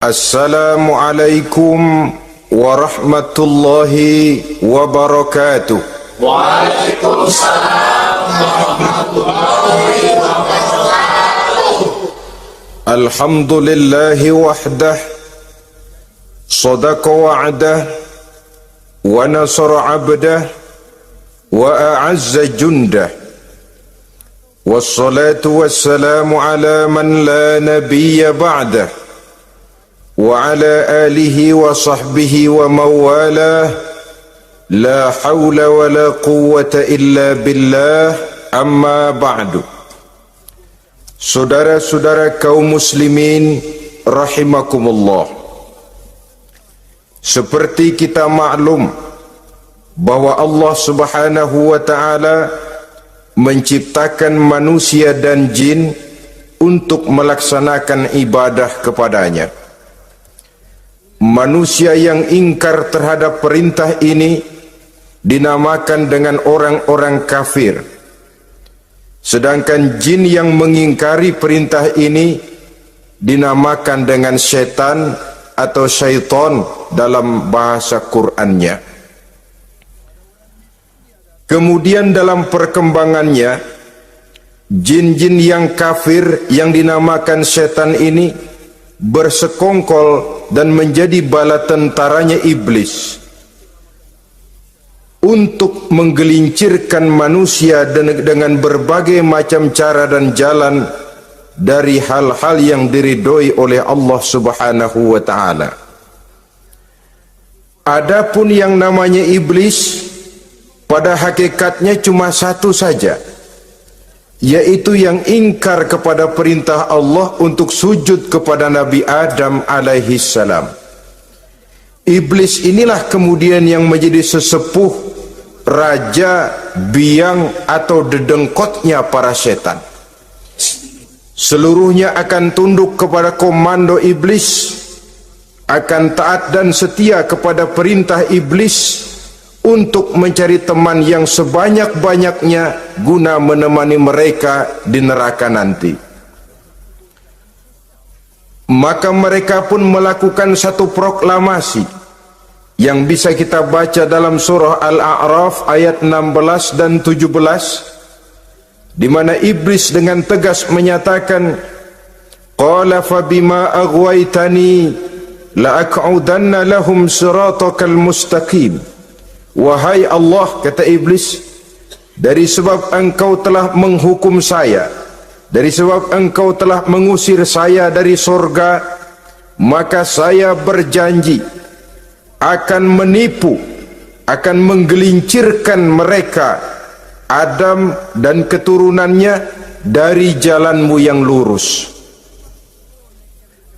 Assalamualaikum warahmatullahi wabarakatuh. Waalaikumsalam warahmatullahi wabarakatuh. Alhamdulillahi wahdah, sadaqa wa'dah, wa nasara abdah, wa a'azza jundah. Wassalatu wassalamu ala man la nabiyya ba'dah, wa ala alihi wa sahbihi wa mawalah. La hawla wa la quwwata illa billah, amma ba'du. Saudara-saudara kaum muslimin rahimakumullah, seperti kita maklum bahwa Allah subhanahu wa ta'ala menciptakan manusia dan jin untuk melaksanakan ibadah kepadanya. Manusia yang ingkar terhadap perintah ini dinamakan dengan orang-orang kafir, sedangkan jin yang mengingkari perintah ini dinamakan dengan setan atau syaitan dalam bahasa Qur'annya. Kemudian dalam perkembangannya, jin-jin yang kafir yang dinamakan setan ini bersekongkol dan menjadi bala tentaranya iblis untuk menggelincirkan manusia dengan berbagai macam cara dan jalan dari hal-hal yang diridhoi oleh Allah subhanahu wa ta'ala. Adapun yang namanya iblis, pada hakikatnya cuma satu saja, yaitu yang ingkar kepada perintah Allah untuk sujud kepada Nabi Adam alaihi salam. Iblis inilah kemudian yang menjadi sesepuh, raja, biang atau dedengkotnya para setan. Seluruhnya akan tunduk kepada komando iblis, akan taat dan setia kepada perintah iblis untuk mencari teman yang sebanyak-banyaknya guna menemani mereka di neraka nanti. Maka mereka pun melakukan satu proklamasi yang bisa kita baca dalam surah Al-A'raf ayat 16 dan 17, di mana iblis dengan tegas menyatakan, qala fabima aghwaytani la aq'udanna lahum siratakal mustaqim. Wahai Allah, kata iblis, dari sebab engkau telah menghukum saya, dari sebab engkau telah mengusir saya dari surga, maka saya berjanji akan menipu, akan menggelincirkan mereka, Adam dan keturunannya, dari jalanmu yang lurus.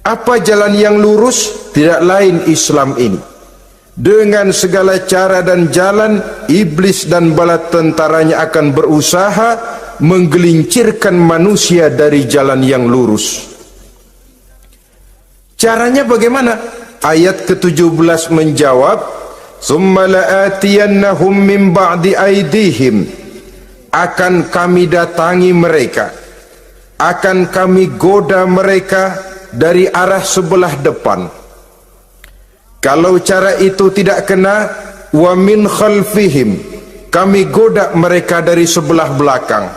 Apa jalan yang lurus? Tidak lain Islam ini. Dengan segala cara dan jalan, iblis dan bala tentaranya akan berusaha menggelincirkan manusia dari jalan yang lurus. Caranya bagaimana? Ayat ke-17 menjawab, "Tsumma la'atiyannahum min ba'di aydihim." Akan kami datangi mereka, akan kami goda mereka dari arah sebelah depan. Kalau cara itu tidak kena, wa min khalfihim, kami goda mereka dari sebelah belakang.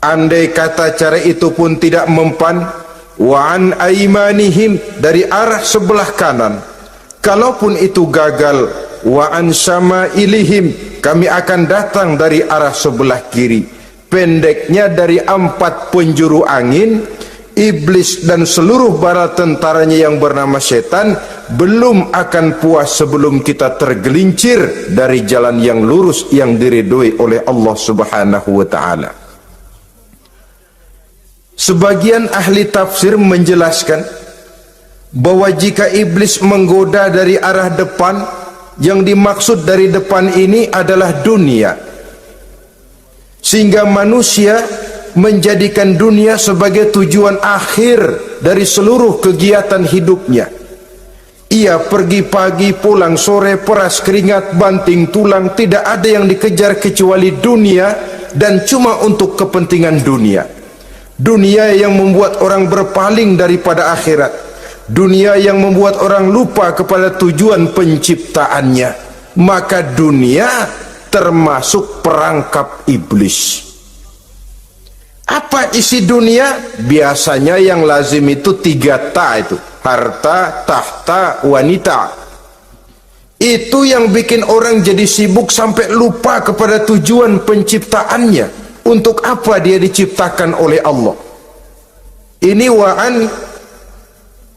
Andai kata cara itu pun tidak mempan, wa an aimanihim, dari arah sebelah kanan. Kalaupun itu gagal, wa an syama'ilihim, kami akan datang dari arah sebelah kiri. Pendeknya, dari 4 penjuru angin, iblis dan seluruh bala tentaranya yang bernama setan belum akan puas sebelum kita tergelincir dari jalan yang lurus yang diridhoi oleh Allah subhanahu wa ta'ala. Sebagian ahli tafsir menjelaskan bahwa jika iblis menggoda dari arah depan, yang dimaksud dari depan ini adalah dunia, sehingga manusia menjadikan dunia sebagai tujuan akhir dari seluruh kegiatan hidupnya. Ia pergi pagi, pulang sore, peras keringat, banting tulang, tidak ada yang dikejar kecuali dunia, dan cuma untuk kepentingan dunia. Dunia yang membuat orang berpaling daripada akhirat. dunia yang membuat orang lupa kepada tujuan penciptaannya, maka dunia termasuk perangkap iblis. Apa isi dunia? Biasanya yang lazim itu 3 ta itu, harta, tahta, wanita. Itu yang bikin orang jadi sibuk sampai lupa kepada tujuan penciptaannya. Untuk apa dia diciptakan oleh Allah? Ini wa'an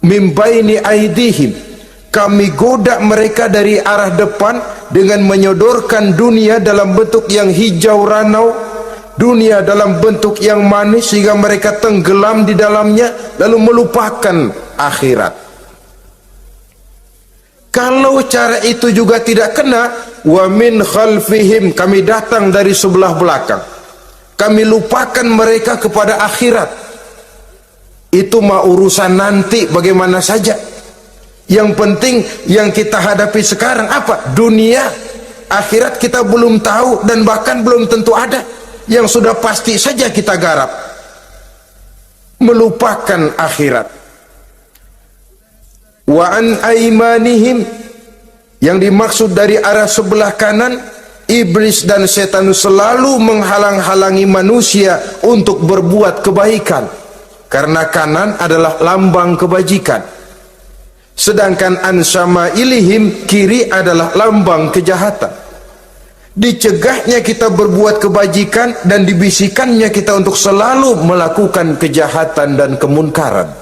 min baini aidihim, kami goda mereka dari arah depan dengan menyodorkan dunia dalam bentuk yang hijau ranau, dunia dalam bentuk yang manis sehingga mereka tenggelam di dalamnya lalu melupakan akhirat. Kalau cara itu juga tidak kena, wa min khalfihim, kami datang dari sebelah belakang, kami lupakan mereka kepada akhirat. Itu mah urusan nanti bagaimana saja. Yang penting yang kita hadapi sekarang apa? Dunia. Akhirat kita belum tahu dan bahkan belum tentu ada. Yang sudah pasti saja kita garap, melupakan akhirat. Wa an aimanihim, yang dimaksud dari arah sebelah kanan, iblis dan setan selalu menghalang-halangi manusia untuk berbuat kebaikan, karena kanan adalah lambang kebajikan, sedangkan an syama'ilihim, kiri adalah lambang kejahatan. Dicegahnya kita berbuat kebajikan dan dibisikannya kita untuk selalu melakukan kejahatan dan kemunkaran.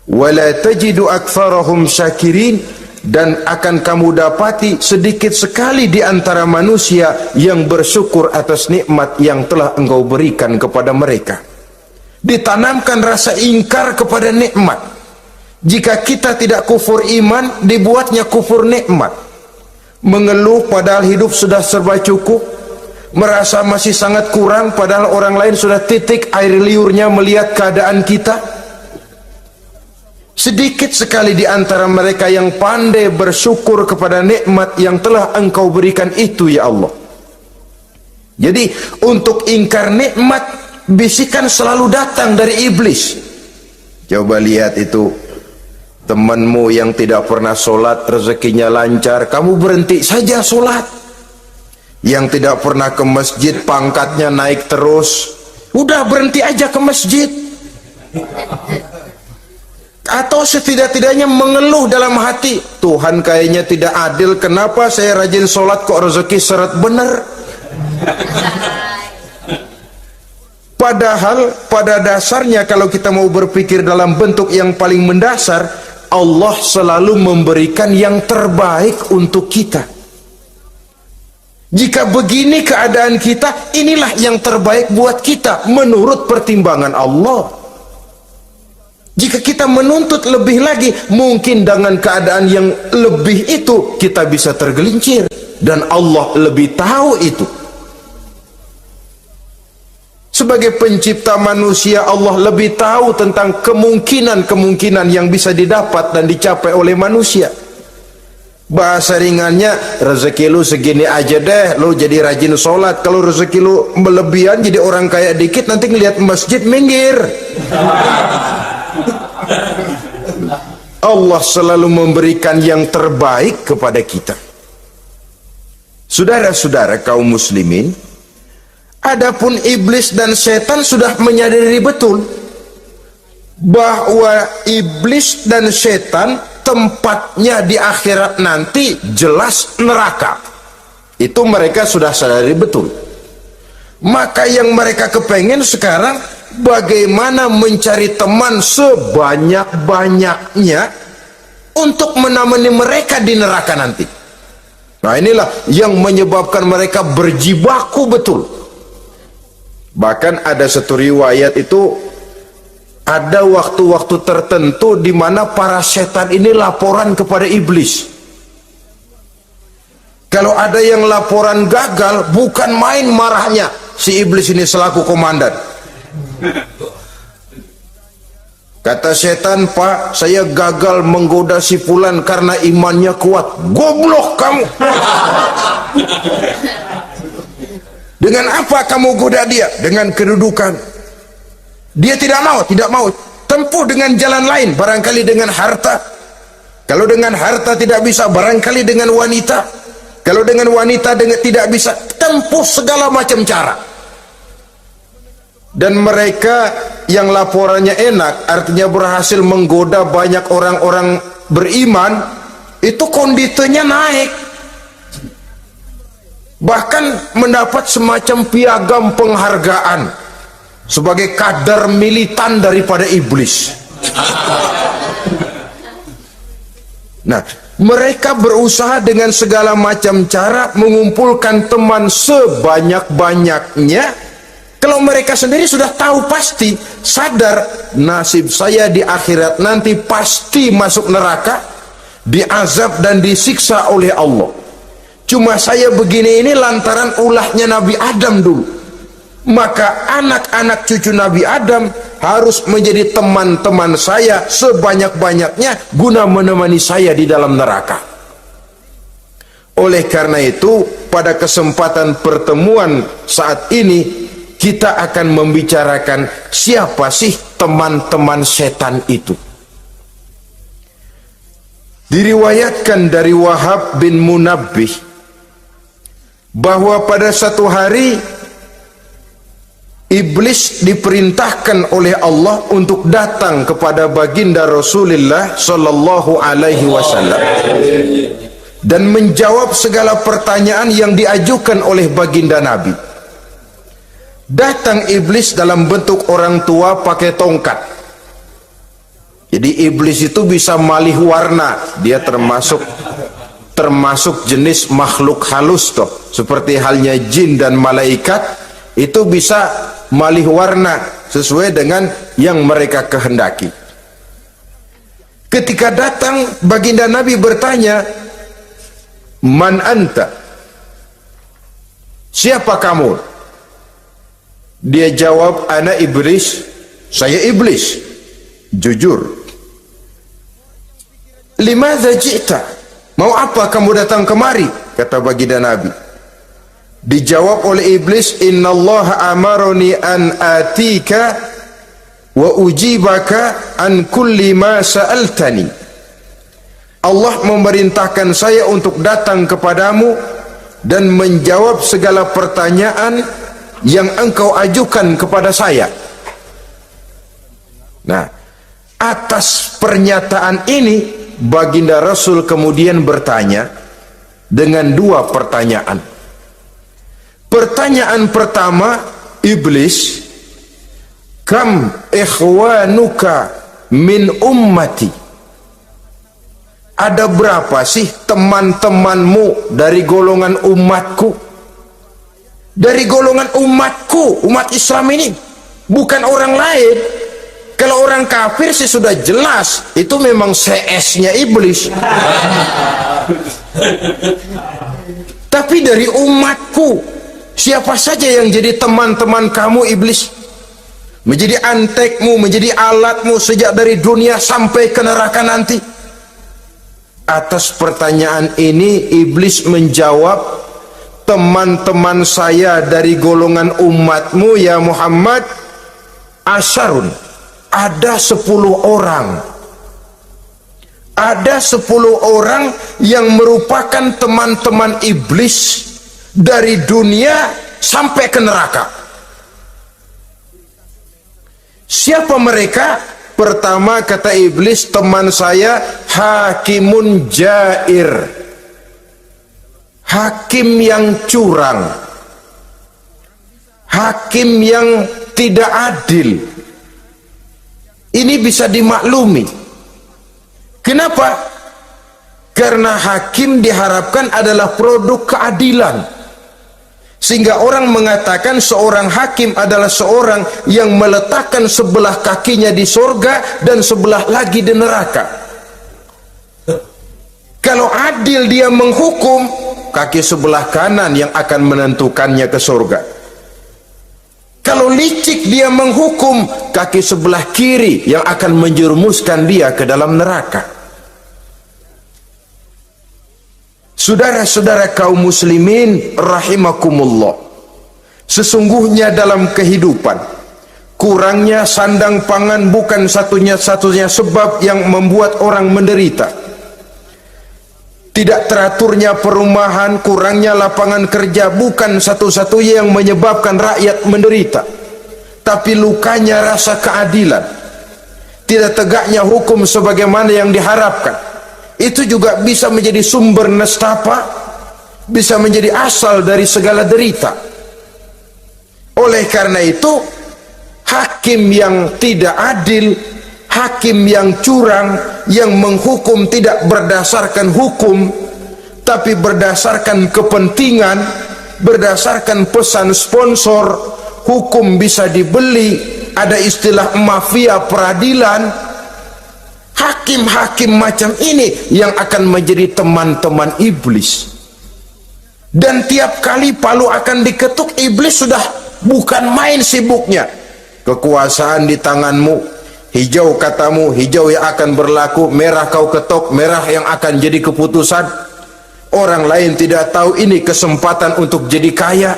Wala tajidu aktsarahum syakirin, dan akan kamu dapati sedikit sekali di antara manusia yang bersyukur atas nikmat yang telah engkau berikan kepada mereka. Ditanamkan rasa ingkar kepada nikmat. Jika kita tidak kufur iman, dibuatnya kufur nikmat. Mengeluh padahal hidup sudah serba cukup, merasa masih sangat kurang padahal orang lain sudah titik air liurnya melihat keadaan kita. Sedikit sekali di antara mereka yang pandai bersyukur kepada nikmat yang telah engkau berikan itu, ya Allah. Jadi untuk ingkar nikmat, bisikan selalu datang dari iblis. Coba lihat itu, temanmu yang tidak pernah sholat rezekinya lancar, kamu berhenti saja sholat. Yang tidak pernah ke masjid pangkatnya naik terus, udah berhenti aja ke masjid. Atau setidak-tidaknya mengeluh dalam hati, Tuhan kayaknya tidak adil, kenapa saya rajin sholat kok rezeki seret bener. Padahal pada dasarnya kalau kita mau berpikir dalam bentuk yang paling mendasar, Allah selalu memberikan yang terbaik untuk kita. Jika begini keadaan kita, inilah yang terbaik buat kita menurut pertimbangan Allah. Jika kita menuntut lebih lagi, mungkin dengan keadaan yang lebih itu kita bisa tergelincir, dan Allah lebih tahu itu. Sebagai pencipta manusia, Allah lebih tahu tentang kemungkinan-kemungkinan yang bisa didapat dan dicapai oleh manusia. Bahasa ringannya, rezeki lu segini aja deh, lu jadi rajin sholat. Kalau rezeki lu melebihan jadi orang kaya dikit, nanti ngelihat masjid minggir. Allah selalu memberikan yang terbaik kepada kita. Saudara-saudara kaum muslimin, adapun iblis dan setan sudah menyadari betul bahwa iblis dan setan tempatnya di akhirat nanti jelas neraka. Itu mereka sudah sadari betul. Maka yang mereka kepengen sekarang, bagaimana mencari teman sebanyak-banyaknya untuk menemani mereka di neraka nanti. Nah, inilah yang menyebabkan mereka berjibaku betul. Bahkan ada satu riwayat itu, ada waktu-waktu tertentu di mana para setan ini laporan kepada iblis. Kalau ada yang laporan gagal, bukan main marahnya si iblis ini selaku komandan. Kata setan, Pak, saya gagal menggoda si fulan karena imannya kuat. Goblok kamu. Dengan apa kamu goda dia? Dengan kedudukan. Dia tidak mau. tempuh dengan jalan lain, barangkali dengan harta. Kalau dengan harta tidak bisa, barangkali dengan wanita. Kalau dengan wanita tidak bisa, tempuh segala macam cara. Dan mereka yang laporannya enak, artinya berhasil menggoda banyak orang-orang beriman, itu kondisinya naik. Bahkan mendapat semacam piagam penghargaan sebagai kadar militan daripada iblis. Nah, mereka berusaha dengan segala macam cara mengumpulkan teman sebanyak-banyaknya. Kalau mereka sendiri sudah tahu, pasti sadar nasib saya di akhirat nanti pasti masuk neraka, diazab dan disiksa oleh Allah. Cuma saya begini ini lantaran ulahnya Nabi Adam dulu. Maka anak-anak cucu Nabi Adam harus menjadi teman-teman saya sebanyak-banyaknya guna menemani saya di dalam neraka. Oleh karena itu, pada kesempatan pertemuan saat ini kita akan membicarakan siapa sih teman-teman setan itu. Diriwayatkan dari Wahab bin Munabbih bahwa pada satu hari iblis diperintahkan oleh Allah untuk datang kepada baginda Rasulullah sallallahu alaihi wasallam dan menjawab segala pertanyaan yang diajukan oleh baginda Nabi. Datang iblis dalam bentuk orang tua pakai tongkat. Jadi iblis itu bisa malih warna. Dia termasuk jenis makhluk halus toh. Seperti halnya jin dan malaikat, itu bisa malih warna sesuai dengan yang mereka kehendaki. Ketika datang, baginda Nabi bertanya, "Man anta?" Siapa kamu? Dia jawab, "Ana iblis." Saya iblis. Jujur. "Limadza ji'ta?" Mau apa kamu datang kemari? Kata baginda Nabi. Dijawab oleh iblis, "Innallaha amaroni an atika wa ujibaka an kulli ma sa'altani." Allah memerintahkan saya untuk datang kepadamu dan menjawab segala pertanyaan yang engkau ajukan kepada saya. Nah, atas pernyataan ini baginda Rasul kemudian bertanya dengan dua pertanyaan. Pertanyaan pertama, iblis, "Kam ikhwanuka min ummati?" Ada berapa sih teman-temanmu dari golongan umatku? Dari golongan umatku, umat Islam ini, bukan orang lain. Kalau orang kafir sih sudah jelas, itu memang CS-nya iblis. Tapi dari umatku, siapa saja yang jadi teman-teman kamu iblis? Menjadi antekmu, menjadi alatmu sejak dari dunia sampai ke neraka nanti. Atas pertanyaan ini iblis menjawab, "Teman-teman saya dari golongan umatmu ya Muhammad, asyarun, ada 10 orang. Ada 10 orang yang merupakan teman-teman iblis dari dunia sampai ke neraka." Siapa mereka? Pertama kata iblis, teman saya hakimun jair. Hakim yang curang, hakim yang tidak adil. Ini bisa dimaklumi. Kenapa? Karena hakim diharapkan adalah produk keadilan. Sehingga orang mengatakan seorang hakim adalah seorang yang meletakkan sebelah kakinya di surga dan sebelah lagi di neraka. Kalau adil dia menghukum, kaki sebelah kanan yang akan menentukannya ke surga. Kalau licik dia menghukum, kaki sebelah kiri yang akan menjerumuskan dia ke dalam neraka. Saudara-saudara kaum muslimin rahimakumullah, sesungguhnya dalam kehidupan Kurangnya sandang pangan bukan satunya sebab yang membuat orang menderita. Tidak teraturnya perumahan, kurangnya lapangan kerja bukan satu-satunya yang menyebabkan rakyat menderita. Tapi lukanya rasa keadilan, tidak tegaknya hukum sebagaimana yang diharapkan, itu juga bisa menjadi sumber nestapa, bisa menjadi asal dari segala derita. Oleh karena itu, hakim yang tidak adil, hakim yang curang, yang menghukum tidak berdasarkan hukum, tapi berdasarkan kepentingan, berdasarkan pesan sponsor, hukum bisa dibeli, ada istilah mafia peradilan. Hakim-hakim macam ini yang akan menjadi teman-teman iblis. Dan tiap kali palu akan diketuk, iblis sudah bukan main sibuknya. Kekuasaan di tanganmu, hijau katamu, hijau yang akan berlaku, merah kau ketok, merah yang akan jadi keputusan. Orang lain tidak tahu ini kesempatan untuk jadi kaya,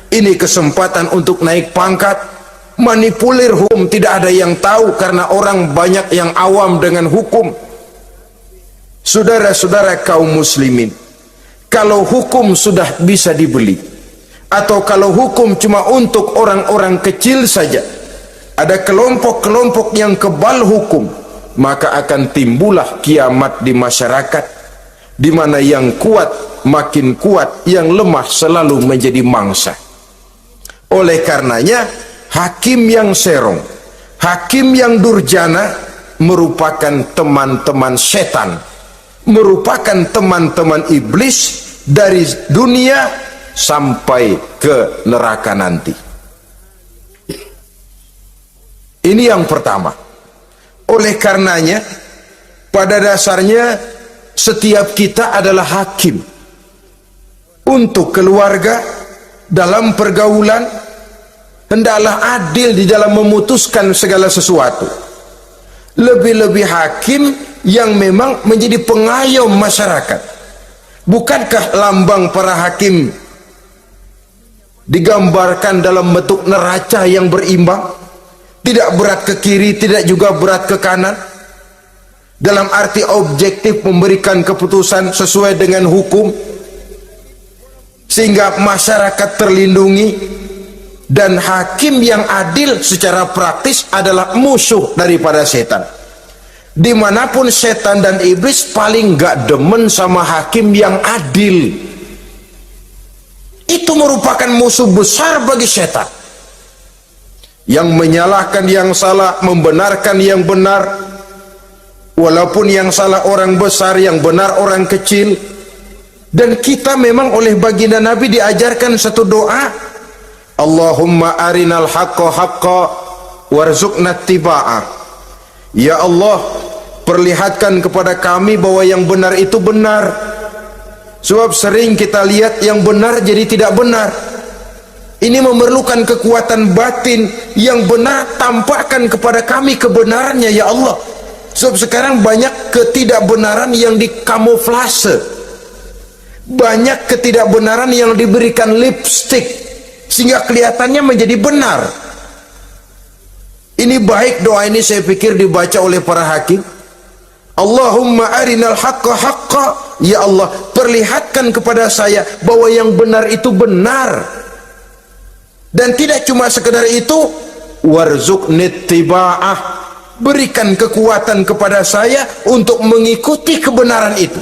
ini kesempatan untuk naik pangkat. Manipulir hukum tidak ada yang tahu karena orang banyak yang awam dengan hukum. Saudara-saudara kaum muslimin, kalau hukum sudah bisa dibeli, atau kalau hukum cuma untuk orang-orang kecil saja, ada kelompok-kelompok yang kebal hukum, maka akan timbullah kiamat di masyarakat, di mana yang kuat makin kuat, yang lemah selalu menjadi mangsa. Oleh karenanya, hakim yang serong, hakim yang durjana merupakan teman-teman setan, merupakan teman-teman iblis dari dunia sampai ke neraka nanti. Ini yang pertama. Oleh karenanya, pada dasarnya setiap kita adalah hakim untuk keluarga, dalam pergaulan. Hendaklah adil di dalam memutuskan segala sesuatu. Lebih-lebih hakim yang memang menjadi pengayom masyarakat. Bukankah lambang para hakim digambarkan dalam bentuk neraca yang berimbang, tidak berat ke kiri, tidak juga berat ke kanan, dalam arti objektif memberikan keputusan sesuai dengan hukum, sehingga masyarakat terlindungi. Dan hakim yang adil secara praktis adalah musuh daripada setan. Dimanapun setan dan iblis paling gak demen sama hakim yang adil. Itu merupakan musuh besar bagi setan, yang menyalahkan yang salah, membenarkan yang benar, walaupun yang salah orang besar, yang benar orang kecil. Dan kita memang oleh baginda Nabi diajarkan satu doa, Allahumma arinal haqqa haqqa warzuqna tiba'ah. Ya Allah, perlihatkan kepada kami bahwa yang benar itu benar. Sebab sering kita lihat yang benar jadi tidak benar. Ini memerlukan kekuatan batin. Yang benar tampakkan kepada kami kebenarannya ya Allah. Sebab sekarang banyak ketidakbenaran yang dikamuflase, banyak ketidakbenaran yang diberikan lipstick sehingga kelihatannya menjadi benar. Ini baik doa ini saya pikir dibaca oleh para hakim. Allahumma arinal haqqa haqqa. Ya Allah, perlihatkan kepada saya bahwa yang benar itu benar. Dan tidak cuma sekedar itu, warzuqni tiba'ah. Berikan kekuatan kepada saya untuk mengikuti kebenaran itu.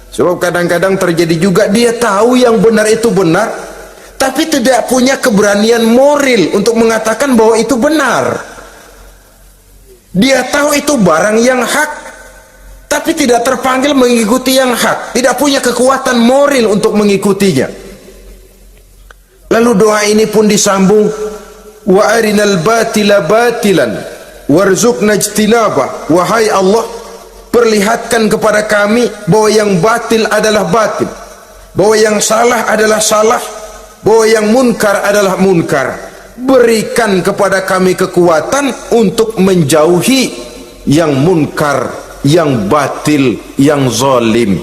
Sebab kadang-kadang terjadi juga dia tahu yang benar itu benar, tapi tidak punya keberanian moral untuk mengatakan bahwa itu benar. Dia tahu itu barang yang hak, tapi tidak terpanggil mengikuti yang hak, tidak punya kekuatan moral untuk mengikutinya. Lalu doa ini pun disambung, wa arinal batila batilan warzuqna ijtinabah. Wahai Allah, perlihatkan kepada kami bahwa yang batil adalah batil, bahwa yang salah adalah salah, bahwa yang munkar adalah munkar. Berikan kepada kami kekuatan untuk menjauhi yang munkar, yang batil, yang zalim.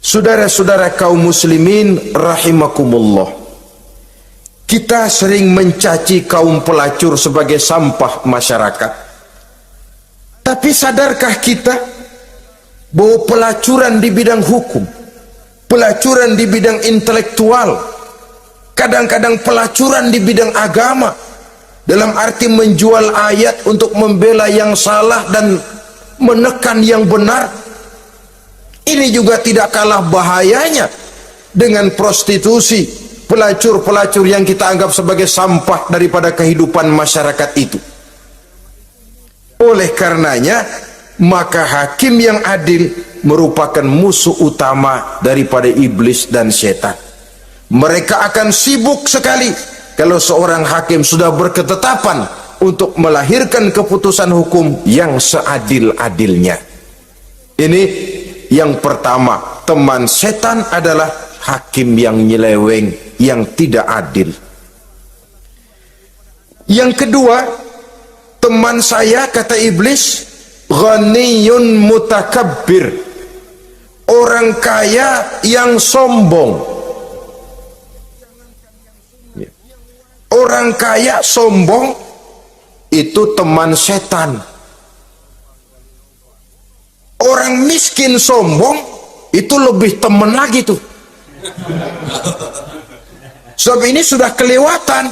Saudara-saudara kaum muslimin rahimakumullah, Kita sering mencaci kaum pelacur sebagai sampah masyarakat. Tapi sadarkah kita bahwa pelacuran di bidang hukum, pelacuran di bidang intelektual, kadang-kadang pelacuran di bidang agama, dalam arti menjual ayat untuk membela yang salah dan menekan yang benar, ini juga tidak kalah bahayanya dengan prostitusi, pelacur-pelacur yang kita anggap sebagai sampah daripada kehidupan masyarakat itu. Oleh karenanya, maka hakim yang adil merupakan musuh utama daripada iblis dan setan. Mereka akan sibuk sekali kalau seorang hakim sudah berketetapan untuk melahirkan keputusan hukum yang seadil-adilnya. Ini yang pertama, teman setan adalah hakim yang nyeleweng, yang tidak adil. Yang kedua, teman saya, kata iblis, ghaniyun mutakabbir, orang kaya yang sombong. Orang kaya sombong itu teman setan. Orang miskin sombong itu lebih teman lagi tuh. Sebab ini sudah kelewatan.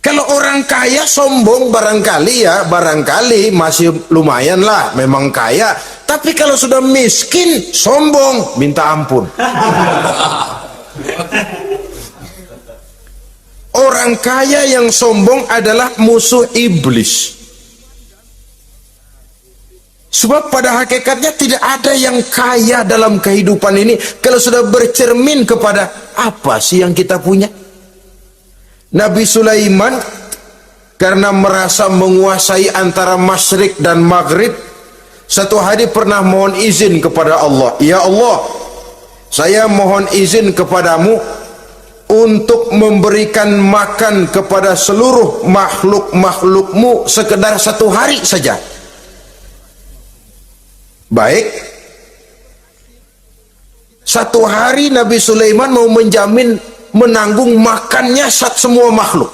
Kalau orang kaya sombong barangkali masih lumayan lah, memang kaya. Tapi kalau sudah miskin sombong, minta ampun. Orang kaya yang sombong adalah musuh iblis. Sebab pada hakikatnya tidak ada yang kaya dalam kehidupan ini kalau sudah bercermin kepada apa sih yang kita punya. Nabi Sulaiman karena merasa menguasai antara masyrik dan maghrib, satu hari pernah mohon izin kepada Allah, ya Allah, saya mohon izin kepadamu untuk memberikan makan kepada seluruh makhluk-makhlukmu sekedar satu hari saja. Baik, satu hari Nabi Sulaiman mau menjamin menanggung makannya semua makhluk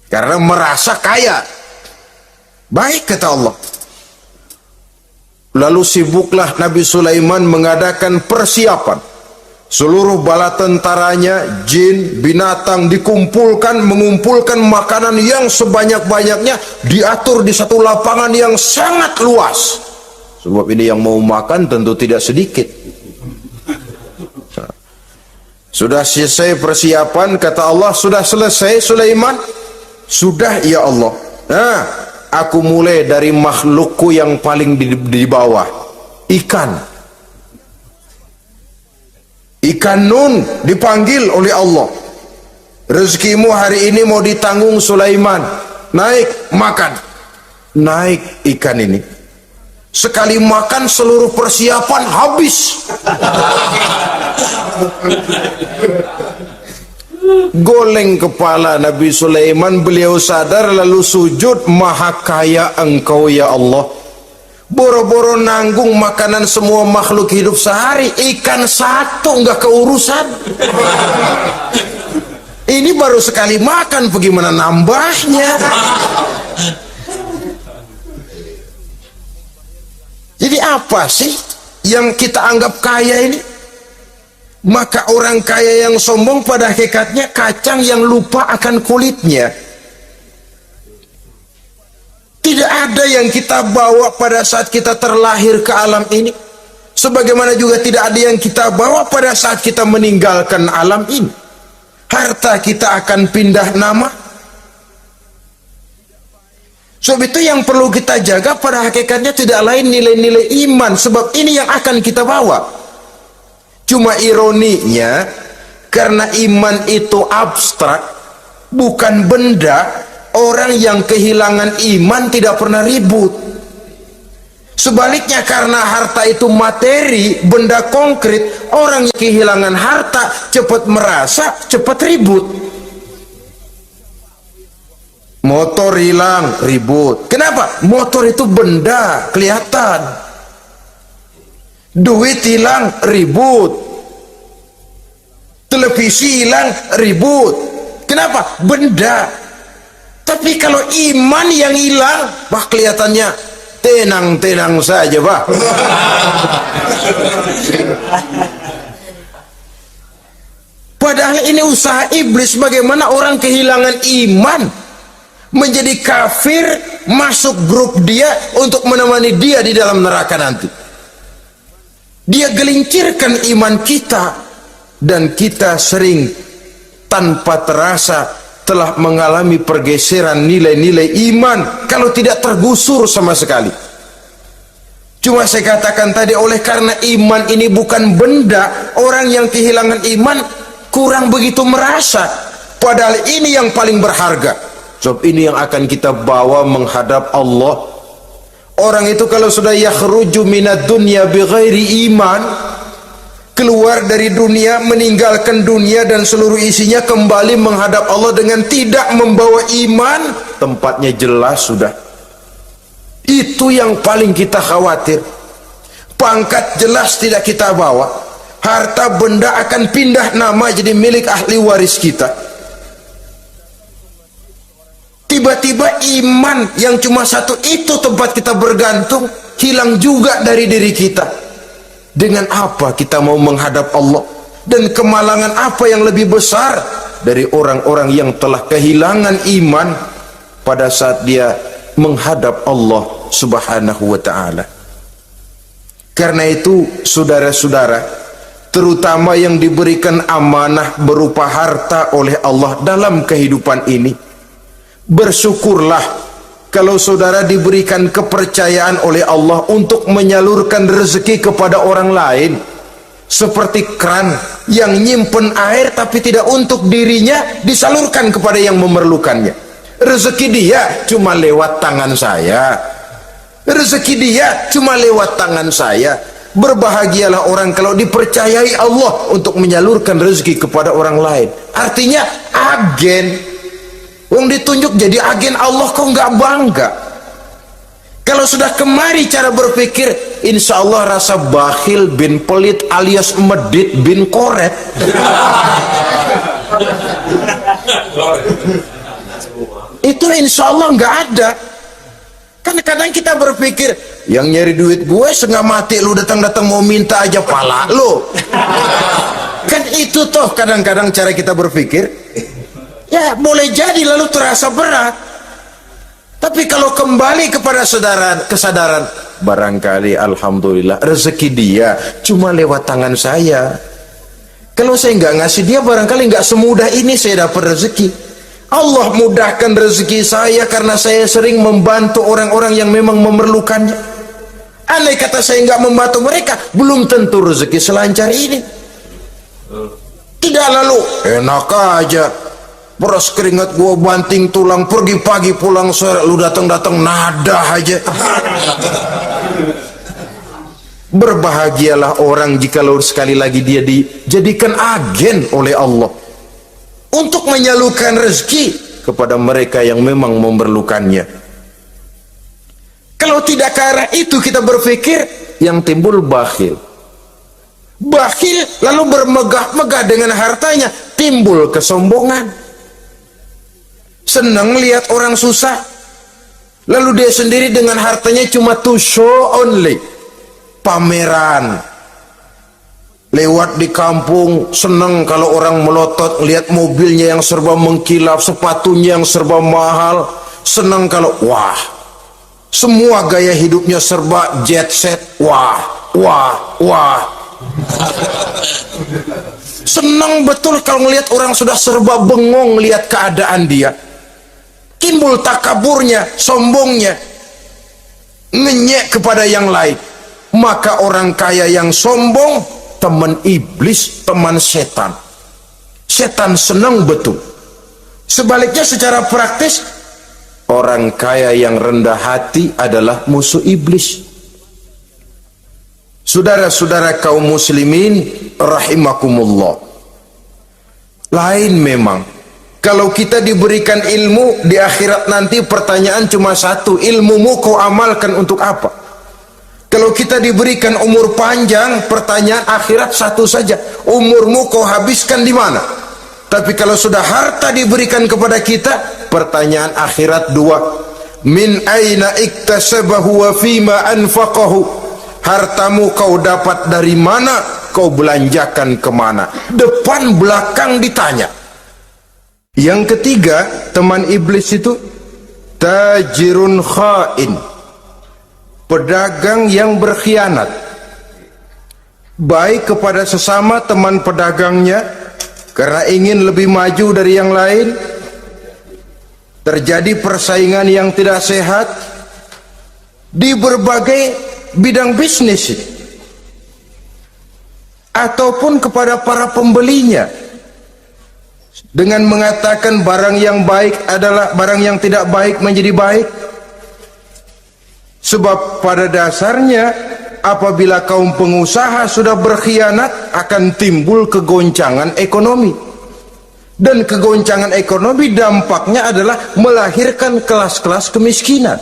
karena merasa kaya. Baik, kata Allah. Lalu sibuklah Nabi Sulaiman mengadakan persiapan. Seluruh bala tentaranya, jin, binatang dikumpulkan, mengumpulkan makanan yang sebanyak-banyaknya, diatur di satu lapangan yang sangat luas. Sebab ini yang mau makan tentu tidak sedikit. Sudah selesai persiapan, kata Allah, sudah selesai Sulaiman? Sudah, ya Allah. Nah, aku mulai dari makhlukku yang paling di bawah, ikan. Ikan nun dipanggil oleh Allah. Rezekimu hari ini mau ditanggung Sulaiman. Naik, makan. Naik ikan ini. Sekali makan seluruh persiapan habis. Goleng kepala Nabi Sulaiman, beliau sadar lalu sujud, maha kaya engkau ya Allah. Boro-boro nanggung makanan semua makhluk hidup sehari, ikan satu nggak keurusan. Ini baru sekali makan, bagaimana nambahnya? Jadi apa sih yang kita anggap kaya ini? Maka orang kaya yang sombong pada hakikatnya kacang yang lupa akan kulitnya. Tidak ada yang kita bawa pada saat kita terlahir ke alam ini, sebagaimana juga tidak ada yang kita bawa pada saat kita meninggalkan alam ini. Harta kita akan pindah nama. Sebab itu yang perlu kita jaga pada hakikatnya tidak lain nilai-nilai iman, sebab ini yang akan kita bawa. Cuma ironinya, karena iman itu abstrak, bukan benda, orang yang kehilangan iman tidak pernah ribut. Sebaliknya, karena harta itu materi, benda konkret, orang yang kehilangan harta cepat merasa, cepat ribut. Motor hilang, ribut. Kenapa? Motor itu benda, kelihatan. Duit hilang, ribut. Televisi hilang, ribut. Kenapa? Benda. Tapi kalau iman yang hilang, bah kelihatannya tenang-tenang saja, bah. Padahal ini usaha iblis, bagaimana orang kehilangan iman, menjadi kafir, masuk grup dia untuk menemani dia di dalam neraka nanti. Dia gelincirkan iman kita, dan kita sering tanpa terasa telah mengalami pergeseran nilai-nilai iman kalau tidak tergusur sama sekali. Cuma saya katakan tadi, oleh karena iman ini bukan benda, orang yang kehilangan iman kurang begitu merasa, padahal ini yang paling berharga. Sebab ini yang akan kita bawa menghadap Allah. Orang itu kalau sudah yakhruju minad dunya bighairi iman, keluar dari dunia, meninggalkan dunia dan seluruh isinya, kembali menghadap Allah dengan tidak membawa iman, tempatnya jelas sudah. Itu yang paling kita khawatir. Pangkat jelas tidak kita bawa, harta benda akan pindah nama jadi milik ahli waris kita. Tiba-tiba iman yang cuma satu itu tempat kita bergantung hilang juga dari diri kita. Dengan apa kita mau menghadap Allah? Dan kemalangan apa yang lebih besar dari orang-orang yang telah kehilangan iman pada saat dia menghadap Allah Subhanahu wa ta'ala. Karena itu saudara-saudara, terutama yang diberikan amanah berupa harta oleh Allah dalam kehidupan ini, bersyukurlah kalau saudara diberikan kepercayaan oleh Allah untuk menyalurkan rezeki kepada orang lain, seperti keran yang nyimpen air tapi tidak untuk dirinya, disalurkan kepada yang memerlukannya. Rezeki dia cuma lewat tangan saya, rezeki dia cuma lewat tangan saya. Berbahagialah orang kalau dipercayai Allah untuk menyalurkan rezeki kepada orang lain. Artinya agen. Wong ditunjuk jadi agen Allah, kok nggak bangga? Kalau sudah kemari cara berpikir, insya Allah rasa bakhil bin pelit alias medit bin koret. Itu insya Allah nggak ada. Kan kadang kita berpikir, yang nyari duit gue setengah mati, lu datang-datang mau minta aja pala lu. Kan itu toh kadang-kadang cara kita berpikir. Ya boleh jadi lalu terasa berat. Tapi kalau kembali kepada kesadaran, barangkali alhamdulillah rezeki dia cuma lewat tangan saya. Kalau saya nggak ngasih dia, barangkali nggak semudah ini saya dapat rezeki. Allah mudahkan rezeki saya karena saya sering membantu orang-orang yang memang memerlukannya. Andai kata saya nggak membantu mereka, belum tentu rezeki selancar ini. Tidak lalu enak aja, peras keringat gua banting tulang, pergi pagi pulang sore, lu datang-datang nada aja. Berbahagialah orang jikalau sekali lagi dia dijadikan agen oleh Allah untuk menyalurkan rezeki kepada mereka yang memang memerlukannya. Kalau tidak ke arah itu kita berpikir, yang timbul bakhil. Bakhil lalu bermegah-megah dengan hartanya, timbul kesombongan. Senang lihat orang susah, lalu dia sendiri dengan hartanya cuma to show only, pameran. Lewat di kampung senang kalau orang melotot lihat mobilnya yang serba mengkilap, sepatunya yang serba mahal. Senang kalau wah, semua gaya hidupnya serba jet set, wah, wah, wah. Senang betul kalau ngelihat orang sudah serba bengong lihat keadaan dia. Timbul takaburnya, sombongnya, ngenyek kepada yang lain. Maka orang kaya yang sombong teman iblis, teman setan. Setan senang betul. Sebaliknya secara praktis, orang kaya yang rendah hati adalah musuh iblis. Saudara-saudara kaum muslimin rahimakumullah, lain memang kalau kita diberikan ilmu di akhirat nanti, pertanyaan cuma satu, ilmumu kau amalkan untuk apa? Kalau kita diberikan umur panjang, pertanyaan akhirat satu saja, umurmu kau habiskan di mana? Tapi kalau sudah harta diberikan kepada kita, pertanyaan akhirat dua, min aina iktasabahu wa fima anfaqahu, hartamu kau dapat dari mana, kau belanjakan kemana? Depan belakang ditanya. Yang ketiga, teman iblis itu tajirun khain, pedagang yang berkhianat, baik kepada sesama teman pedagangnya karena ingin lebih maju dari yang lain, terjadi persaingan yang tidak sehat di berbagai bidang bisnis, ataupun kepada para pembelinya dengan mengatakan barang yang baik adalah barang yang tidak baik menjadi baik. Sebab pada dasarnya apabila kaum pengusaha sudah berkhianat, akan timbul kegoncangan ekonomi. Dan kegoncangan ekonomi dampaknya adalah melahirkan kelas-kelas kemiskinan.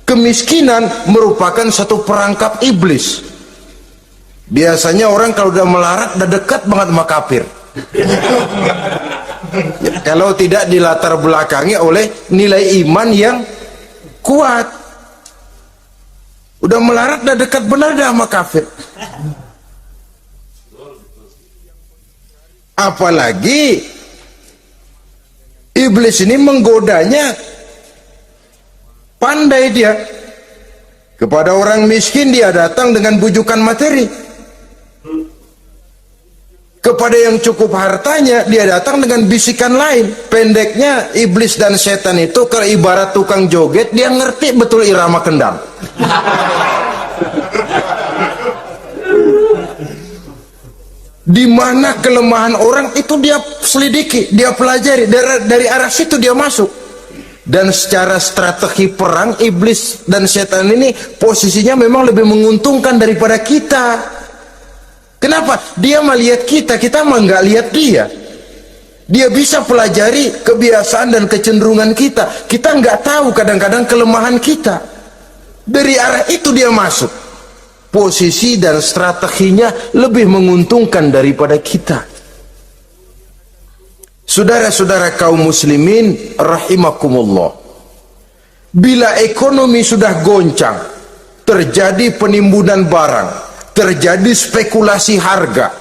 Kemiskinan merupakan satu perangkap iblis. Biasanya orang kalau udah melarat, udah dekat banget sama kafir. Ya, kalau tidak dilatar belakangi oleh nilai iman yang kuat. Udah melarat, udah dekat benar dah sama kafir. Apalagi iblis ini menggodanya pandai dia. Kepada orang miskin dia datang dengan bujukan materi. Kepada yang cukup hartanya dia datang dengan bisikan lain. Pendeknya iblis dan setan itu kalau ibarat tukang joget, dia ngerti betul irama kendang. Di mana kelemahan orang itu dia selidiki, dia pelajari, dari arah situ dia masuk. Dan secara strategi perang, iblis dan setan ini posisinya memang lebih menguntungkan daripada kita. Kenapa? Dia melihat kita, kita mah nggak lihat dia. Dia bisa pelajari kebiasaan dan kecenderungan kita. Kita nggak tahu kadang-kadang kelemahan kita. Dari arah itu dia masuk. Posisi dan strateginya lebih menguntungkan daripada kita. Saudara-saudara kaum muslimin rahimakumullah, bila ekonomi sudah goncang, terjadi penimbunan barang, terjadi spekulasi harga,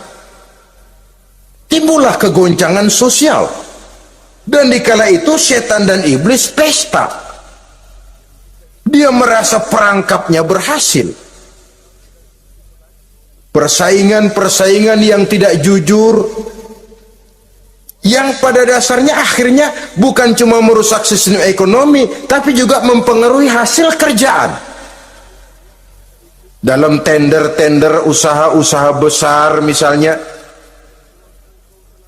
timbullah kegoncangan sosial. Dan dikala itu setan dan iblis pesta. Dia merasa perangkapnya berhasil. Persaingan-persaingan yang tidak jujur, yang pada dasarnya akhirnya bukan cuma merusak sistem ekonomi, tapi juga mempengaruhi hasil kerjaan. Dalam tender-tender usaha-usaha besar misalnya,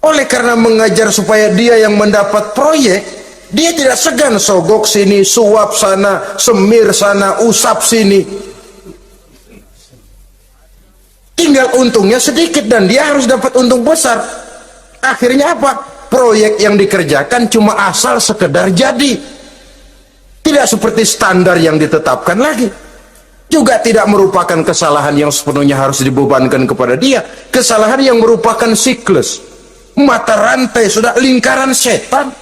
oleh karena mengajar supaya dia yang mendapat proyek, dia tidak segan sogok sini, suap sana, semir sana, usap sini. Tinggal untungnya sedikit dan dia harus dapat untung besar. Akhirnya apa? Proyek yang dikerjakan cuma asal sekedar jadi. Tidak seperti standar yang ditetapkan lagi. Juga tidak merupakan kesalahan yang sepenuhnya harus dibebankan kepada dia. Kesalahan yang merupakan siklus, mata rantai, sudah lingkaran setan.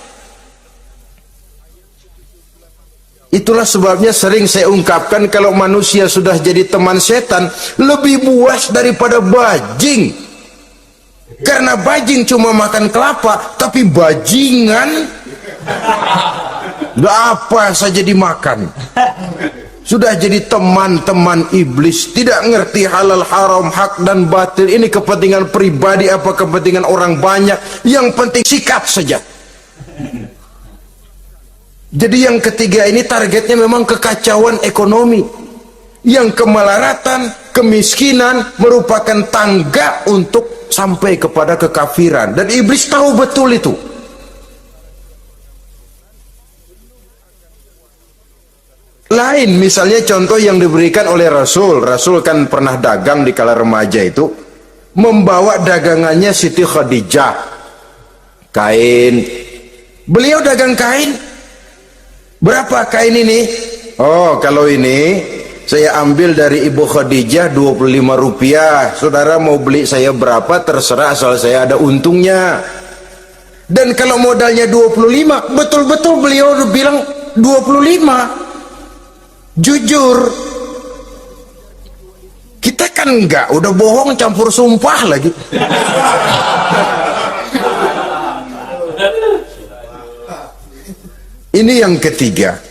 Itulah sebabnya sering saya ungkapkan, kalau manusia sudah jadi teman setan, lebih buas daripada bajing. Karena bajing cuma makan kelapa, tapi bajingan udah apa saja dimakan. Sudah jadi teman-teman iblis, tidak ngerti halal haram, hak dan batil. Ini kepentingan pribadi apa kepentingan orang banyak, yang penting sikat saja. Jadi yang ketiga ini targetnya memang kekacauan ekonomi. Yang kemelaratan, kemiskinan merupakan tangga untuk sampai kepada kekafiran. Dan iblis tahu betul itu. Lain misalnya contoh yang diberikan oleh Rasul. Rasul kan pernah dagang di kala remaja itu, membawa dagangannya Siti Khadijah, kain. Beliau dagang kain. Berapa kain ini? Oh, kalau ini Saya ambil dari Ibu Khadijah 25 rupiah. Saudara mau beli saya berapa terserah, asal saya ada untungnya. Dan kalau modalnya 25, betul-betul beliau bilang 25. Jujur. Kita kan enggak, udah bohong campur sumpah lagi. Ini yang ketiga.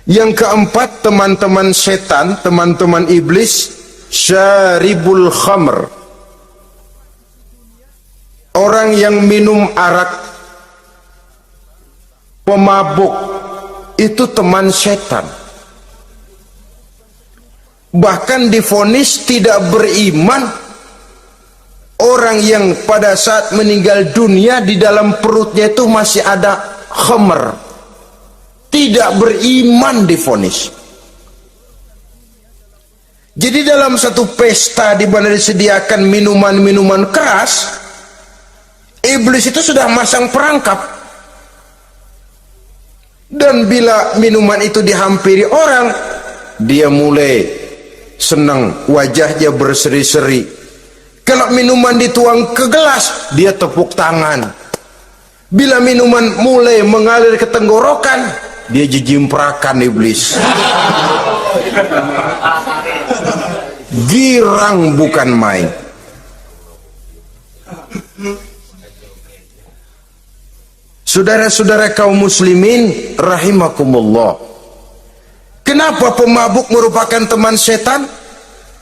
Yang keempat, teman-teman setan, teman-teman iblis, syaribul khamr. Orang yang minum arak, pemabuk, itu teman setan. Bahkan divonis tidak beriman orang yang pada saat meninggal dunia di dalam perutnya itu masih ada khamr. Tidak beriman divonis. Jadi dalam satu pesta di mana disediakan minuman-minuman keras, iblis itu sudah masang perangkap. Dan bila minuman itu dihampiri orang, dia mulai senang, wajahnya berseri-seri. Kalau minuman dituang ke gelas, dia tepuk tangan. Bila minuman mulai mengalir ke tenggorokan, dia jijimprakan iblis. Girang bukan main. Saudara-saudara kaum muslimin rahimakumullah. Kenapa pemabuk merupakan teman setan?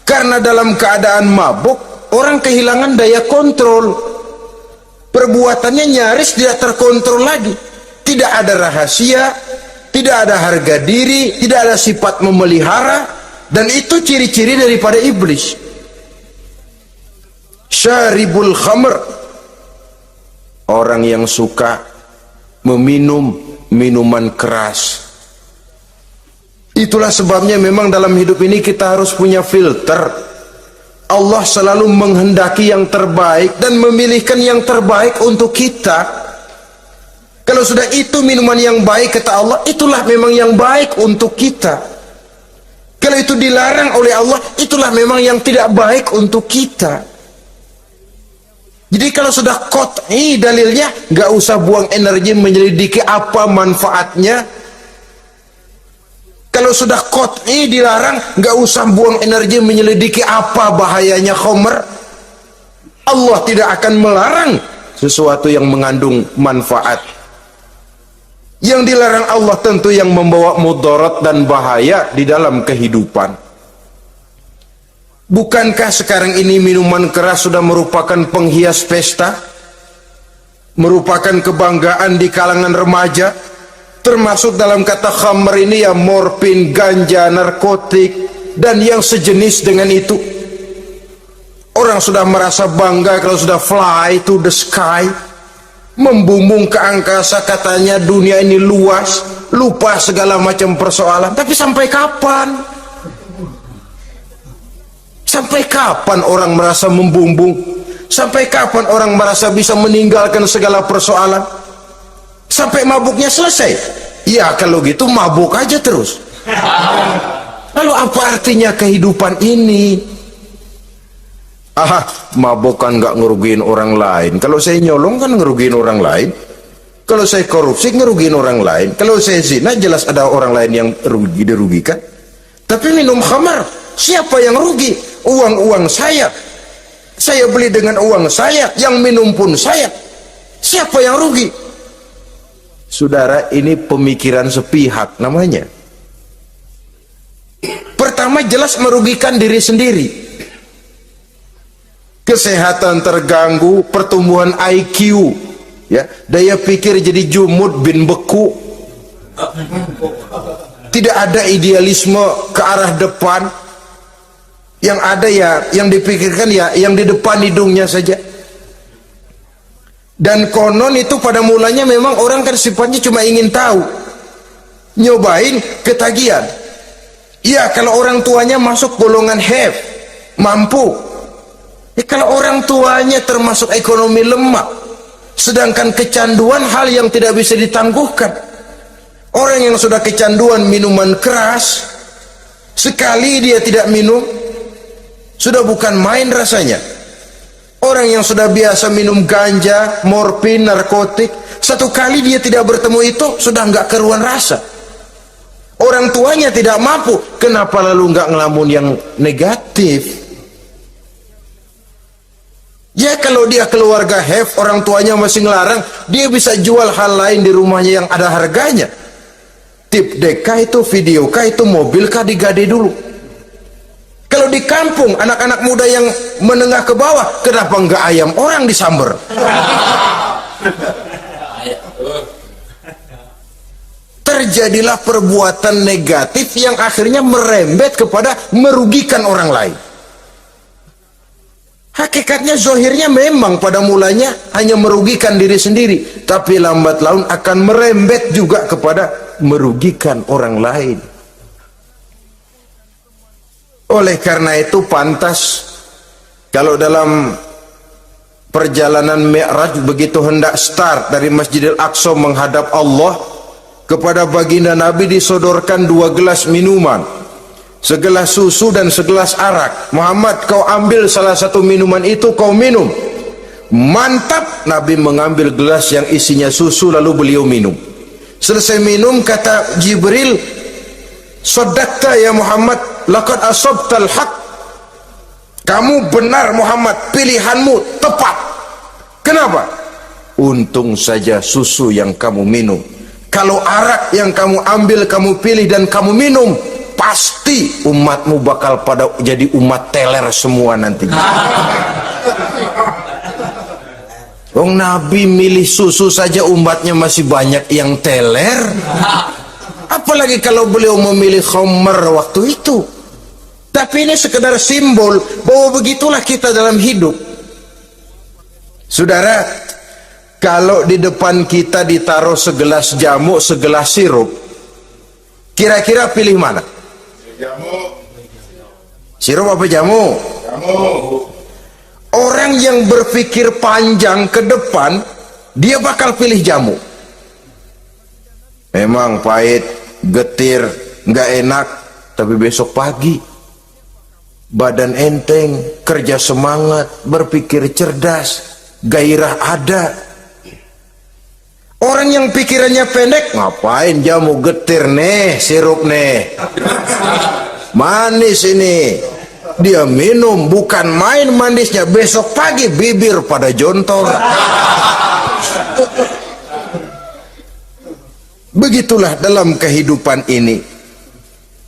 Karena dalam keadaan mabuk, orang kehilangan daya kontrol. Perbuatannya nyaris tidak terkontrol lagi. Tidak ada rahasia, tidak ada harga diri, tidak ada sifat memelihara, dan itu ciri-ciri daripada iblis. Syaribul khamr, orang yang suka meminum minuman keras. Itulah sebabnya memang dalam hidup ini kita harus punya filter. Allah selalu menghendaki yang terbaik dan memilihkan yang terbaik untuk kita. Kalau sudah itu minuman yang baik, kata Allah, itulah memang yang baik untuk kita. Kalau itu dilarang oleh Allah, itulah memang yang tidak baik untuk kita. Jadi kalau sudah qat'i dalilnya, nggak usah buang energi menyelidiki apa manfaatnya. Kalau sudah qat'i dilarang, nggak usah buang energi menyelidiki apa bahayanya khamr. Allah tidak akan melarang sesuatu yang mengandung manfaat. Yang dilarang Allah tentu yang membawa mudarat dan bahaya di dalam kehidupan. Bukankah sekarang ini minuman keras sudah merupakan penghias pesta? Merupakan kebanggaan di kalangan remaja? Termasuk dalam kata khamr ini ya morfin, ganja, narkotik, dan yang sejenis dengan itu. Orang sudah merasa bangga kalau sudah fly to the sky, membumbung ke angkasa, katanya dunia ini luas, lupa segala macam persoalan. Tapi sampai kapan? Sampai kapan orang merasa membumbung? Sampai kapan orang merasa bisa meninggalkan segala persoalan? Sampai mabuknya selesai? Ya kalau gitu mabuk aja terus. Lalu apa artinya kehidupan ini? Mabuk kan nggak ngerugiin orang lain. Kalau saya nyolong kan ngerugiin orang lain. Kalau saya korupsi ngerugiin orang lain. Kalau saya zina jelas ada orang lain yang dirugikan. Tapi minum khamar, siapa yang rugi? Uang-uang saya. Saya beli dengan uang saya, yang minum pun saya. Siapa yang rugi? Saudara, ini pemikiran sepihak namanya. Pertama jelas merugikan diri sendiri. Kesehatan terganggu, pertumbuhan IQ, ya, daya pikir jadi jumud bin beku. Tidak ada idealisme ke arah depan. Yang ada ya, yang dipikirkan ya yang di depan hidungnya saja. Dan konon itu pada mulanya memang orang kan sifatnya cuma ingin tahu, nyobain, ketagihan. Ya kalau orang tuanya masuk golongan have, mampu. Ya, kalau orang tuanya termasuk ekonomi lemah, sedangkan kecanduan hal yang tidak bisa ditangguhkan. Orang yang sudah kecanduan minuman keras, Sekali dia tidak minum, sudah bukan main rasanya. Orang yang sudah biasa minum ganja, morfin, narkotik, satu kali dia tidak bertemu itu, sudah nggak keruan rasa. Orang tuanya tidak mampu, kenapa lalu nggak ngelamun yang negatif? Ya kalau dia keluarga have, orang tuanya masih ngelarang, dia bisa jual hal lain di rumahnya yang ada harganya. Tip deka itu, video kah itu, mobil kah digade dulu. Kalau di kampung, anak-anak muda yang menengah ke bawah, kenapa nggak ayam orang disamber? Terjadilah perbuatan negatif yang akhirnya merembet kepada merugikan orang lain. Hakikatnya zahirnya memang pada mulanya hanya merugikan diri sendiri, tapi lambat laun akan merembet juga kepada merugikan orang lain. Oleh karena itu pantas kalau dalam perjalanan Mi'raj begitu hendak start dari Masjidil Aqsa menghadap Allah, kepada baginda Nabi disodorkan 2 gelas minuman, segelas susu dan segelas arak. Muhammad, kau ambil salah satu minuman itu, kau minum. Mantap. Nabi mengambil gelas yang isinya susu, lalu beliau minum. Selesai minum, kata Jibril, "Shaddaqta ya Muhammad, laqad asabtal haq." Kamu benar Muhammad, pilihanmu tepat. Kenapa? Untung saja susu yang kamu minum. Kalau arak yang kamu ambil, kamu pilih dan kamu minum, pasti umatmu bakal pada jadi umat teler semua nantinya. Wong Nabi milih susu saja umatnya masih banyak yang teler, apalagi kalau beliau memilih khamr waktu itu. Tapi ini sekedar simbol bahwa begitulah kita dalam hidup. Saudara, kalau di depan kita ditaruh segelas jamu, segelas sirup, kira-kira pilih mana? Jamu. Sirup apa jamu? Jamu. Orang yang berpikir panjang ke depan, dia bakal pilih jamu. Memang pahit, getir, nggak enak, tapi besok pagi badan enteng, kerja semangat, berpikir cerdas, gairah ada. Orang yang pikirannya pendek, ngapain jamu getir nih, sirup nih, manis ini, dia minum, bukan main manisnya, besok pagi bibir pada jontor. Begitulah dalam kehidupan ini.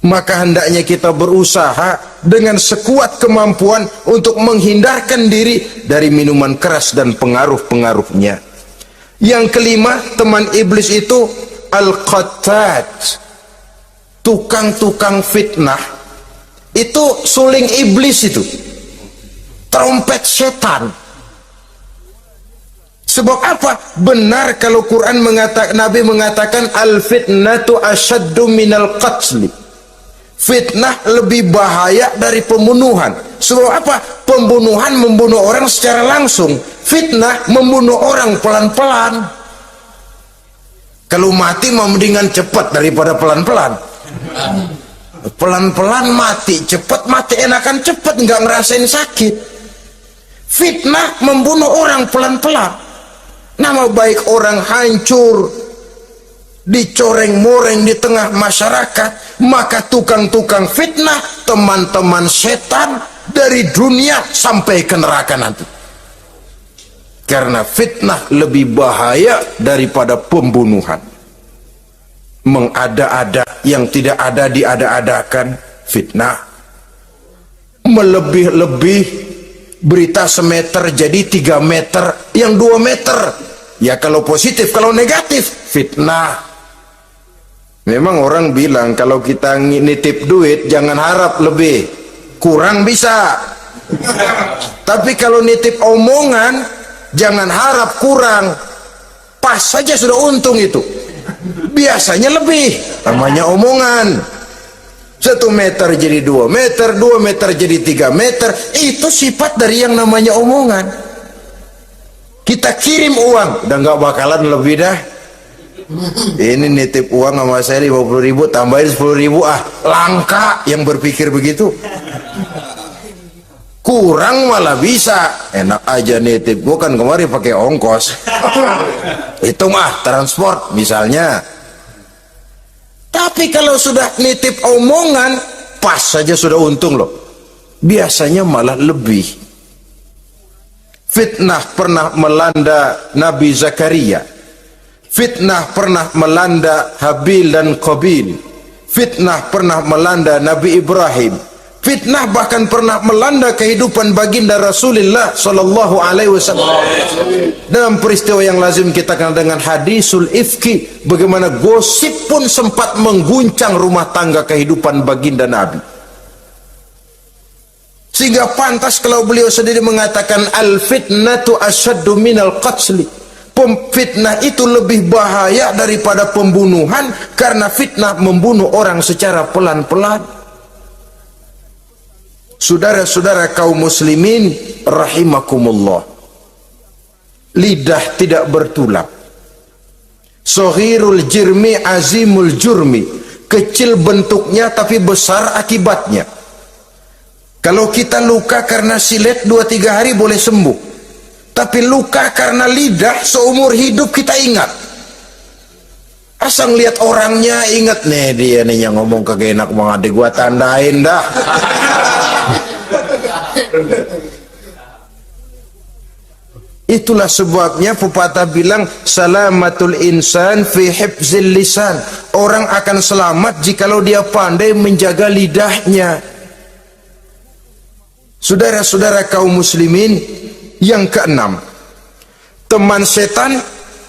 Maka hendaknya kita berusaha dengan sekuat kemampuan untuk menghindarkan diri dari minuman keras dan pengaruh-pengaruhnya. Yang kelima, teman iblis itu al-qattat, tukang-tukang fitnah. Itu suling iblis itu, trompet setan. Sebab apa? Benar kalau Quran mengatakan, Nabi mengatakan al-fitnatu asyaddu minal qatli. Fitnah lebih bahaya dari pembunuhan. Sebab apa? Pembunuhan membunuh orang secara langsung, fitnah membunuh orang pelan-pelan. Kalau mati mendingan cepat daripada pelan-pelan. Pelan-pelan mati, cepat mati, enakan cepat, nggak ngerasain sakit. Fitnah membunuh orang pelan-pelan. Nama baik orang hancur, dicoreng-moreng di tengah masyarakat. Maka tukang-tukang fitnah, teman-teman setan dari dunia sampai ke neraka nanti. Karena fitnah lebih bahaya daripada pembunuhan. Mengada-ada yang tidak ada diada-adakan, fitnah. Melebih-lebih, berita semeter jadi 3 meter, yang 2 meter. Ya kalau positif, kalau negatif, fitnah. Memang orang bilang kalau kita nitip duit jangan harap lebih, kurang bisa. Tapi kalau nitip omongan jangan harap kurang, pas saja sudah untung itu. Biasanya lebih, namanya omongan. 1 meter jadi 2 meter, 2 meter jadi 3 meter. Itu sifat dari yang namanya omongan. Kita kirim uang, udah nggak bakalan lebih dah. Ini nitip uang sama saya 50.000, tambahin 10.000, langka yang berpikir begitu. Kurang malah bisa, enak aja nitip, gua kan kemarin pakai ongkos. Itu mah transport misalnya. Tapi kalau sudah nitip omongan, pas saja sudah untung loh. Biasanya malah lebih. Fitnah pernah melanda Nabi Zakaria. Fitnah pernah melanda Habil dan Qabil. Fitnah pernah melanda Nabi Ibrahim. Fitnah bahkan pernah melanda kehidupan baginda Rasulullah sallallahu alaihi wasallam. Dalam peristiwa yang lazim kita kenal dengan hadisul ifki, bagaimana gosip pun sempat mengguncang rumah tangga kehidupan baginda Nabi. Sehingga pantas kalau beliau sendiri mengatakan al fitnatu asyaddu minal qatli. Fitnah itu lebih bahaya daripada pembunuhan, karena fitnah membunuh orang secara pelan-pelan. Saudara-saudara kaum muslimin rahimakumullah, lidah tidak bertulang. Sohirul jirmi azimul jurmi, kecil bentuknya tapi besar akibatnya. Kalau kita luka karena silet 2-3 hari boleh sembuh, tapi luka karena lidah seumur hidup kita ingat. Asal lihat orangnya ingat, nih dia nih yang ngomong kagak enak banget, gua tandain dah. Itulah sebabnya pepatah bilang salamatul insan fi hifzil lisan. Orang akan selamat jikalau dia pandai menjaga lidahnya. Saudara-saudara kaum muslimin, yang keenam, teman setan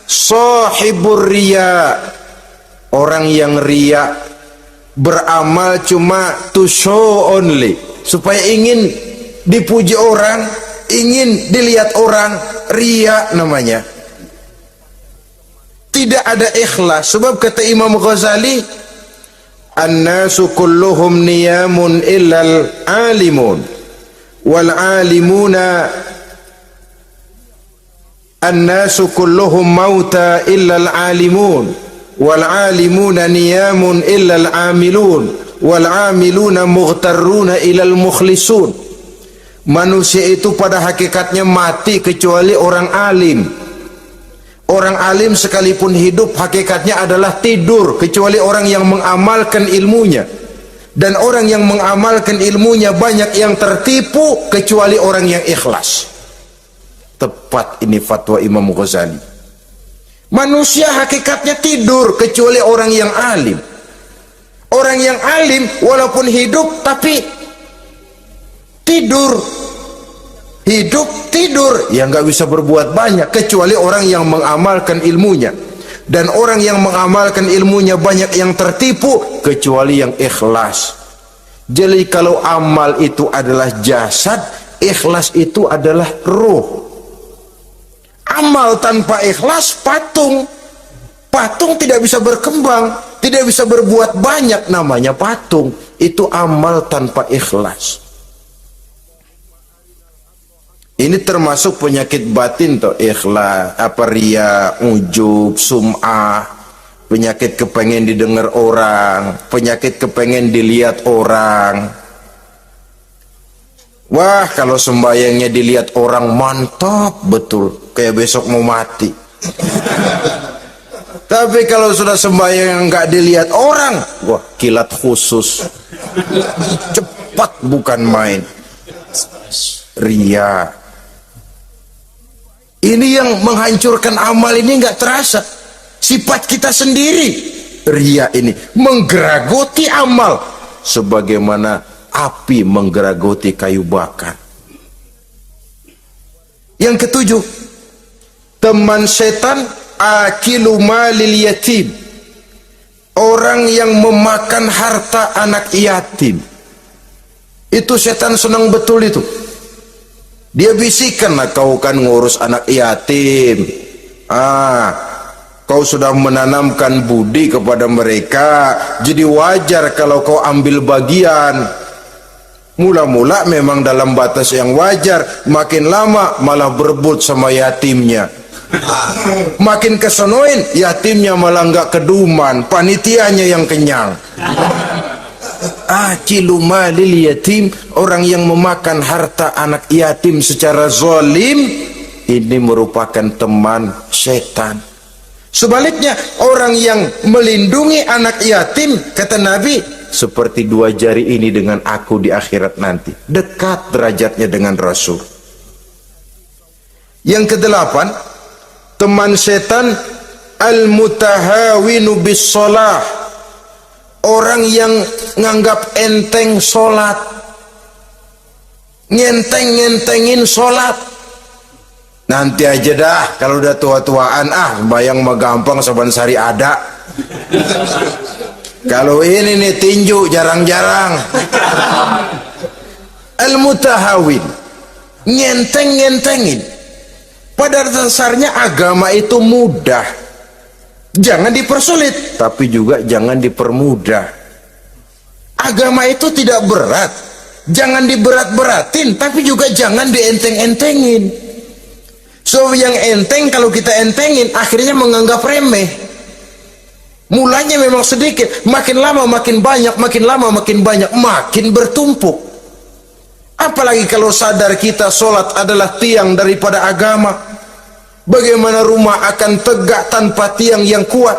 sahibur riya, orang yang riya, beramal cuma to show only, supaya ingin dipuji orang, ingin dilihat orang, riya namanya. Tidak ada ikhlas. Sebab kata Imam Ghazali, an-nasu kulluhum niyamun illal alimun wal alimuna, an-nasu kulluhum mauta illal alimun wal alimuna niyamun illal amilun wal amiluna mughtarruna ilal mukhlisun. Manusia itu pada hakikatnya mati kecuali orang alim. Orang alim sekalipun hidup hakikatnya adalah tidur, kecuali orang yang mengamalkan ilmunya. Dan orang yang mengamalkan ilmunya banyak yang tertipu, kecuali orang yang ikhlas. Tepat ini fatwa Imam Ghazali. Manusia hakikatnya tidur kecuali orang yang alim. Orang yang alim walaupun hidup tapi tidur, hidup tidur, ya nggak bisa berbuat banyak, kecuali orang yang mengamalkan ilmunya. Dan orang yang mengamalkan ilmunya banyak yang tertipu, kecuali yang ikhlas. Jadi kalau amal itu adalah jasad, ikhlas itu adalah ruh. Amal tanpa ikhlas patung. Patung tidak bisa berkembang, tidak bisa berbuat banyak, namanya patung. Itu amal tanpa ikhlas. Ini termasuk penyakit batin toh, ikhlas, riya, ujub, sum'ah, penyakit kepengen didengar orang, penyakit kepengen dilihat orang. Wah, kalau sembayangnya dilihat orang mantap betul, kayak besok mau mati. Tapi kalau sudah sembayang nggak dilihat orang, wah kilat khusus, cepat bukan main. Riya. Ini yang menghancurkan amal ini nggak terasa. Sifat kita sendiri. Riya ini menggeragoti amal, sebagaimana api menggeragoti kayu bakar. Yang ketujuh, teman setan akilu malil yatim, orang yang memakan harta anak yatim. Itu setan senang betul itu. Dia bisikkan, kau kan ngurus anak yatim, kau sudah menanamkan budi kepada mereka, jadi wajar kalau kau ambil bagian. Mula-mula memang dalam batas yang wajar, makin lama malah berebut sama yatimnya. Makin kesonoin, yatimnya malah nggak keduman, panitianya yang kenyang. Akilu malil yatim, orang yang memakan harta anak yatim secara zalim, ini merupakan teman setan. Sebaliknya, orang yang melindungi anak yatim, kata Nabi, seperti dua jari ini dengan aku di akhirat nanti. Dekat derajatnya dengan Rasul. Yang kedelapan, teman setan al-mutahawinu bis shalah, orang yang nganggap enteng sholat, ngenteng-ngentengin sholat. Nanti aja dah, kalau udah tua-tuaan, sembayang mah gampang, saban sari ada. Kalau ini nih tinju jarang-jarang. Al-mutahawin, ngenteng-ngentengin. Pada dasarnya agama itu mudah, jangan dipersulit, tapi juga jangan dipermudah. Agama itu tidak berat, jangan diberat-beratin, tapi juga jangan dienteng-entengin. So yang enteng, kalau kita entengin, akhirnya menganggap remeh. Mulanya memang sedikit, makin lama makin banyak, makin lama makin banyak, makin bertumpuk. Apalagi kalau sadar kita sholat adalah tiang daripada agama. Bagaimana rumah akan tegak tanpa tiang yang kuat?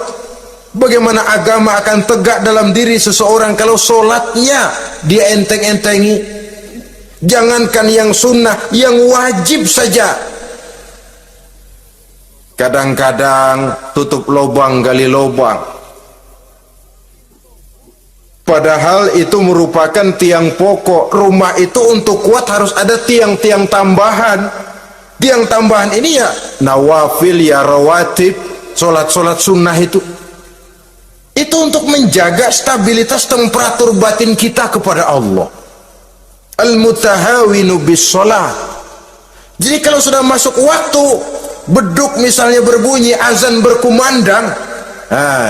Bagaimana agama akan tegak dalam diri seseorang kalau sholatnya dia enteng-entengi? Jangankan yang sunnah, yang wajib saja. Kadang-kadang tutup lubang gali lubang. Padahal itu merupakan tiang pokok. Rumah itu untuk kuat harus ada tiang-tiang tambahan. Tiang tambahan ini ya nawafil, ya rawatib, solat-solat sunnah itu. Itu untuk menjaga stabilitas temperatur batin kita kepada Allah. Al-mutahawinu bis shalah. Jadi kalau sudah masuk waktu, beduk misalnya berbunyi, azan berkumandang,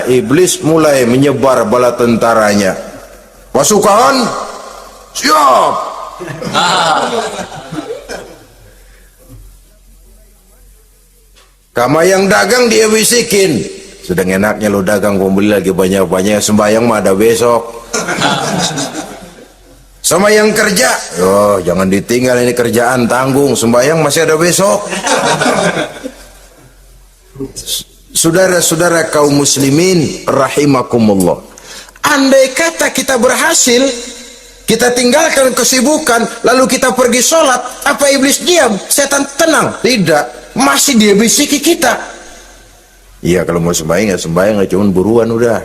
iblis mulai menyebar bala tentaranya. Pasukan siap. Kama yang dagang dia bisikin, sedang enaknya lo dagang, gua beli lagi banyak-banyak, sembahyang mah ada besok. Sama yang kerja, jangan ditinggal ini kerjaan, tanggung, sembahyang masih ada besok. Saudara-saudara kaum muslimin rahimakumullah, andai kata kita berhasil, kita tinggalkan kesibukan, lalu kita pergi sholat, apa iblis diam? Setan tenang? Tidak, masih dia bisiki kita. Iya, kalau mau sembahyang ya sembahyang, cuman buruan udah.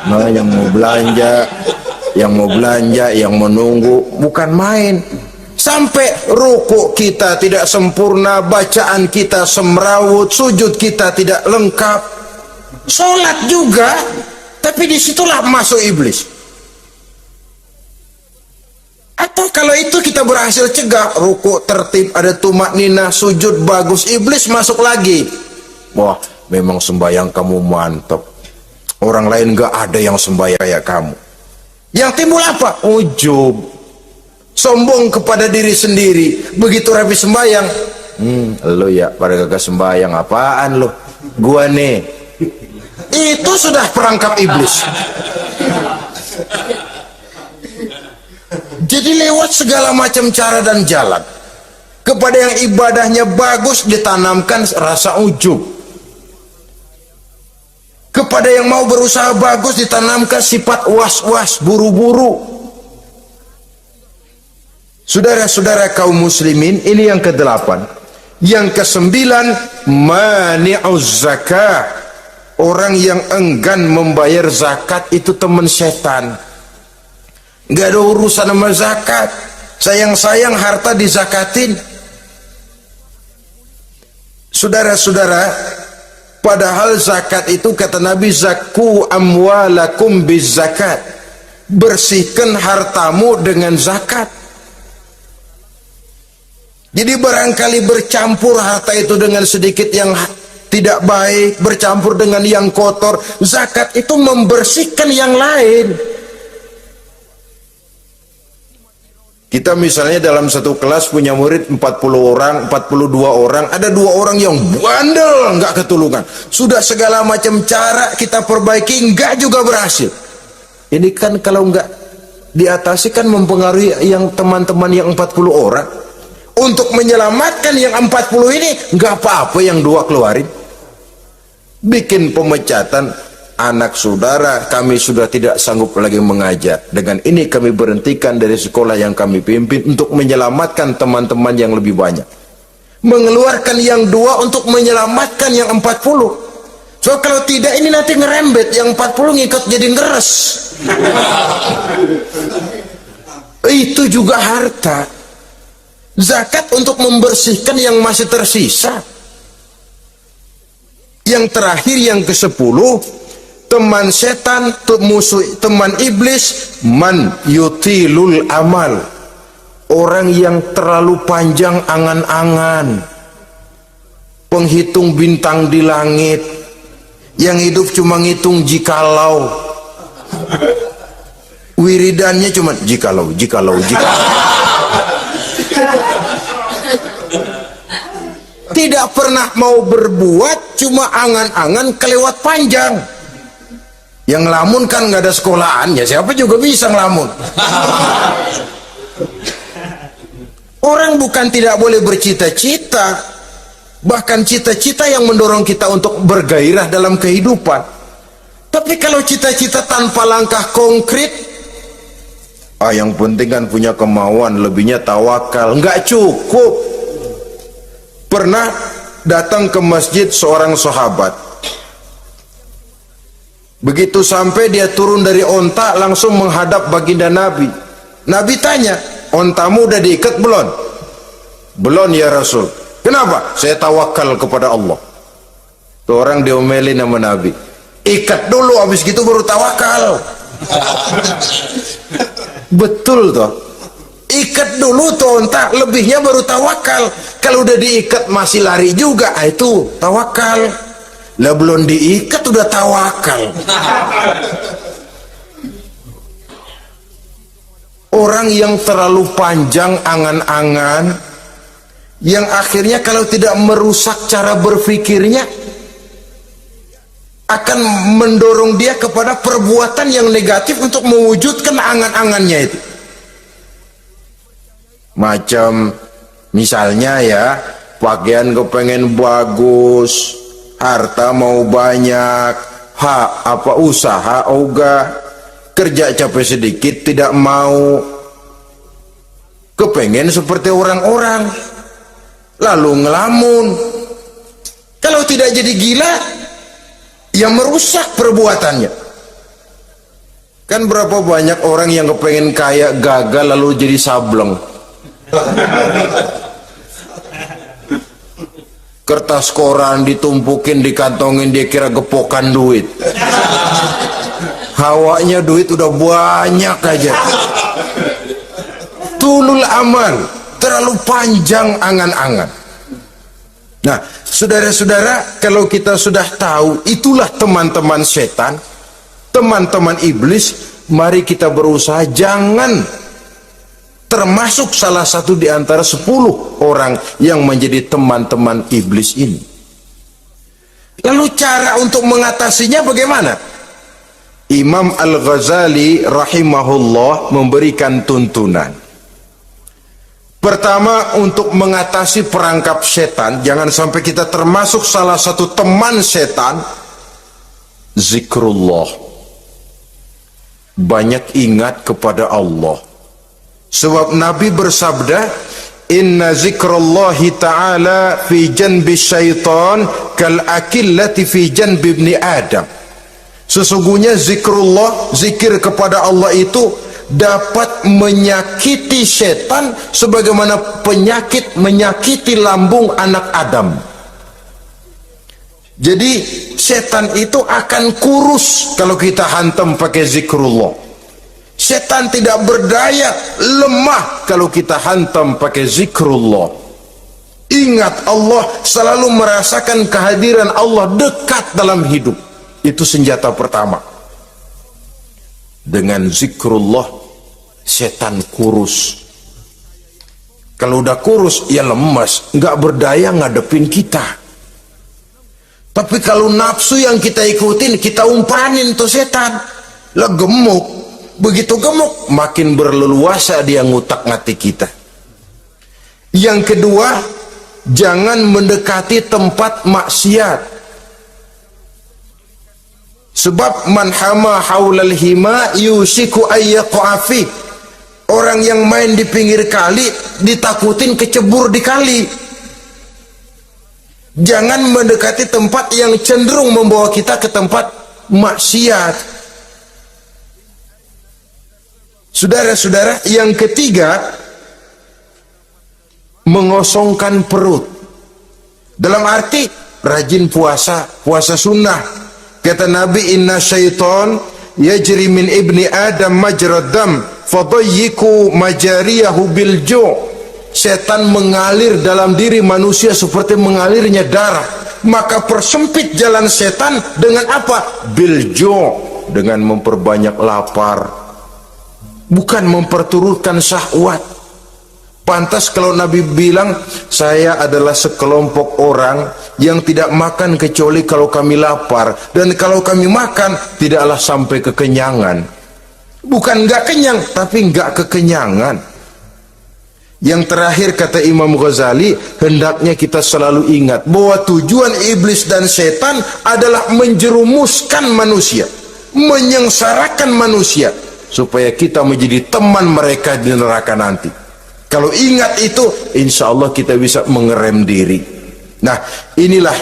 Nah, yang mau belanja, yang menunggu, bukan main. Sampai ruku kita tidak sempurna, bacaan kita semrawut, sujud kita tidak lengkap, sholat juga, tapi disitulah masuk iblis. Atau kalau itu kita berhasil cegah, ruku tertib, ada tumak ninah, sujud bagus, iblis masuk lagi. Wah, memang sembahyang kamu mantap, orang lain gak ada yang sembahyang kayak kamu. Yang timbul apa? Ujub, sombong kepada diri sendiri. Begitu rapi sembahyang, lo ya pada gagah sembahyang, apaan lo? Gua nih. Itu sudah perangkap iblis. Jadi lewat segala macam cara dan jalan, kepada yang ibadahnya bagus ditanamkan rasa ujub, kepada yang mau berusaha bagus ditanamkan sifat was-was, buru-buru. Saudara-saudara kaum muslimin, ini yang ke-8. Yang ke-9, mani'uz zakah, orang yang enggan membayar zakat itu teman setan. Gak ada urusan sama zakat, sayang-sayang harta dizakatin. Saudara-saudara, padahal zakat itu kata Nabi, zakku amwalakum biz zakat, bersihkan hartamu dengan zakat. Jadi barangkali bercampur harta itu dengan sedikit yang tidak baik, bercampur dengan yang kotor, zakat itu membersihkan yang lain. Kita misalnya dalam satu kelas punya murid 40 orang, 42 orang, ada 2 orang yang bandel, nggak ketulungan. Sudah segala macam cara kita perbaiki, nggak juga berhasil. Ini kan kalau nggak diatasi kan mempengaruhi yang teman-teman yang 40 orang. Untuk menyelamatkan yang 40 ini, nggak apa-apa yang 2 keluarin. Bikin pemecatan. Anak saudara kami sudah tidak sanggup lagi mengajar. Dengan ini kami berhentikan dari sekolah yang kami pimpin untuk menyelamatkan teman-teman yang lebih banyak. Mengeluarkan yang 2 untuk menyelamatkan yang 40. So kalau tidak ini nanti ngerembet, yang 40 ngikut jadi ngeres. Itu juga harta. Zakat untuk membersihkan yang masih tersisa. Yang terakhir yang ke-10, teman setan, musuh, teman iblis, man yutilul amal, orang yang terlalu panjang angan-angan, penghitung bintang di langit, yang hidup cuma ngitung jikalau, wiridannya cuma jikalau. Tidak pernah mau berbuat, cuma angan-angan kelewat panjang. Yang ngelamun kan nggak ada sekolahan, ya siapa juga bisa ngelamun. Orang bukan tidak boleh bercita-cita, bahkan cita-cita yang mendorong kita untuk bergairah dalam kehidupan. Tapi kalau cita-cita tanpa langkah konkret, yang penting kan punya kemauan, lebihnya tawakal, nggak cukup. Pernah datang ke masjid seorang sahabat. Begitu sampai dia turun dari onta, langsung menghadap baginda Nabi. Nabi tanya, ontamu udah diikat belum? Belum ya Rasul. Kenapa? Saya tawakal kepada Allah. Tuh orang diomelin sama Nabi. Ikat dulu, habis gitu baru tawakal. Betul toh. Ikat dulu tuh onta, lebihnya baru tawakal. Kalau udah diikat masih lari juga, itu tawakal. Lah belum diikat udah tawakal. Orang yang terlalu panjang angan-angan, yang akhirnya kalau tidak merusak cara berpikirnya, akan mendorong dia kepada perbuatan yang negatif untuk mewujudkan angan-angannya itu. Macam misalnya ya, pakaian kepengen bagus, harta mau banyak, usaha ogah, kerja capek sedikit tidak mau, kepengen seperti orang-orang, lalu ngelamun. Kalau tidak jadi gila, yang merusak perbuatannya. Kan berapa banyak orang yang kepengen kaya gagal lalu jadi sableng. Kertas koran ditumpukin, dikantongin, dia kira gepokan duit. Hawanya duit udah banyak aja. Tulul amal, terlalu panjang angan-angan. Nah, saudara-saudara, kalau kita sudah tahu itulah teman-teman setan, teman-teman iblis, mari kita berusaha jangan termasuk salah satu di antara 10 orang yang menjadi teman-teman iblis ini. Lalu cara untuk mengatasinya bagaimana? Imam Al-Ghazali rahimahullah memberikan tuntunan. Pertama, untuk mengatasi perangkap setan, jangan sampai kita termasuk salah satu teman setan, zikrullah. Banyak ingat kepada Allah. Sebab Nabi bersabda, inna zikrallahi ta'ala fi janbi syaitan kal akillati fi janbi ibni Adam. Sesungguhnya zikrullah, zikir kepada Allah itu dapat menyakiti setan sebagaimana penyakit menyakiti lambung anak Adam. Jadi setan itu akan kurus kalau kita hantam pakai zikrullah. Setan tidak berdaya, lemah kalau kita hantam pakai zikrullah. Ingat Allah, selalu merasakan kehadiran Allah dekat dalam hidup. Itu senjata pertama. Dengan zikrullah, setan kurus. Kalau udah kurus, ya lemas, nggak berdaya ngadepin kita. Tapi kalau nafsu yang kita ikutin, kita umpanin tuh setan. Lah gemuk, begitu gemuk, makin berleluasa dia ngutak-ngatik kita. Yang kedua, jangan mendekati tempat maksiat. Sebab man hama haulal hima yusiku ayyaqafi. Orang yang main di pinggir kali ditakutin kecebur di kali. Jangan mendekati tempat yang cenderung membawa kita ke tempat maksiat. Saudara-saudara, yang ketiga, mengosongkan perut. Dalam arti rajin puasa, puasa sunnah. Kata Nabi, inna syaitan yajri min ibni adam majrad dam fadayyiku majariyahu bil ju'. Setan mengalir dalam diri manusia seperti mengalirnya darah. Maka persempit jalan setan dengan apa? Bil ju', dengan memperbanyak lapar, bukan memperturutkan syahwat. Pantas kalau Nabi bilang, saya adalah sekelompok orang yang tidak makan kecuali kalau kami lapar, dan kalau kami makan tidaklah sampai kekenyangan. Bukan nggak kenyang, tapi nggak kekenyangan. Yang terakhir, kata Imam Ghazali, hendaknya kita selalu ingat bahwa tujuan iblis dan setan adalah menjerumuskan manusia, menyengsarakan manusia, supaya kita menjadi teman mereka di neraka nanti. Kalau ingat itu, insya Allah kita bisa mengerem diri. Nah, inilah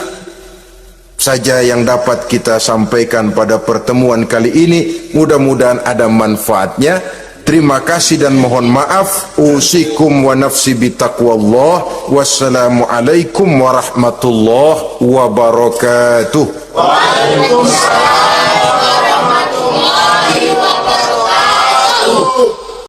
saja yang dapat kita sampaikan pada pertemuan kali ini. Mudah-mudahan ada manfaatnya. Terima kasih dan mohon maaf. Usikum wa nafsi bitaqwallah. Wassalamualaikum warahmatullahi wabarakatuh. Waalaikumsalam.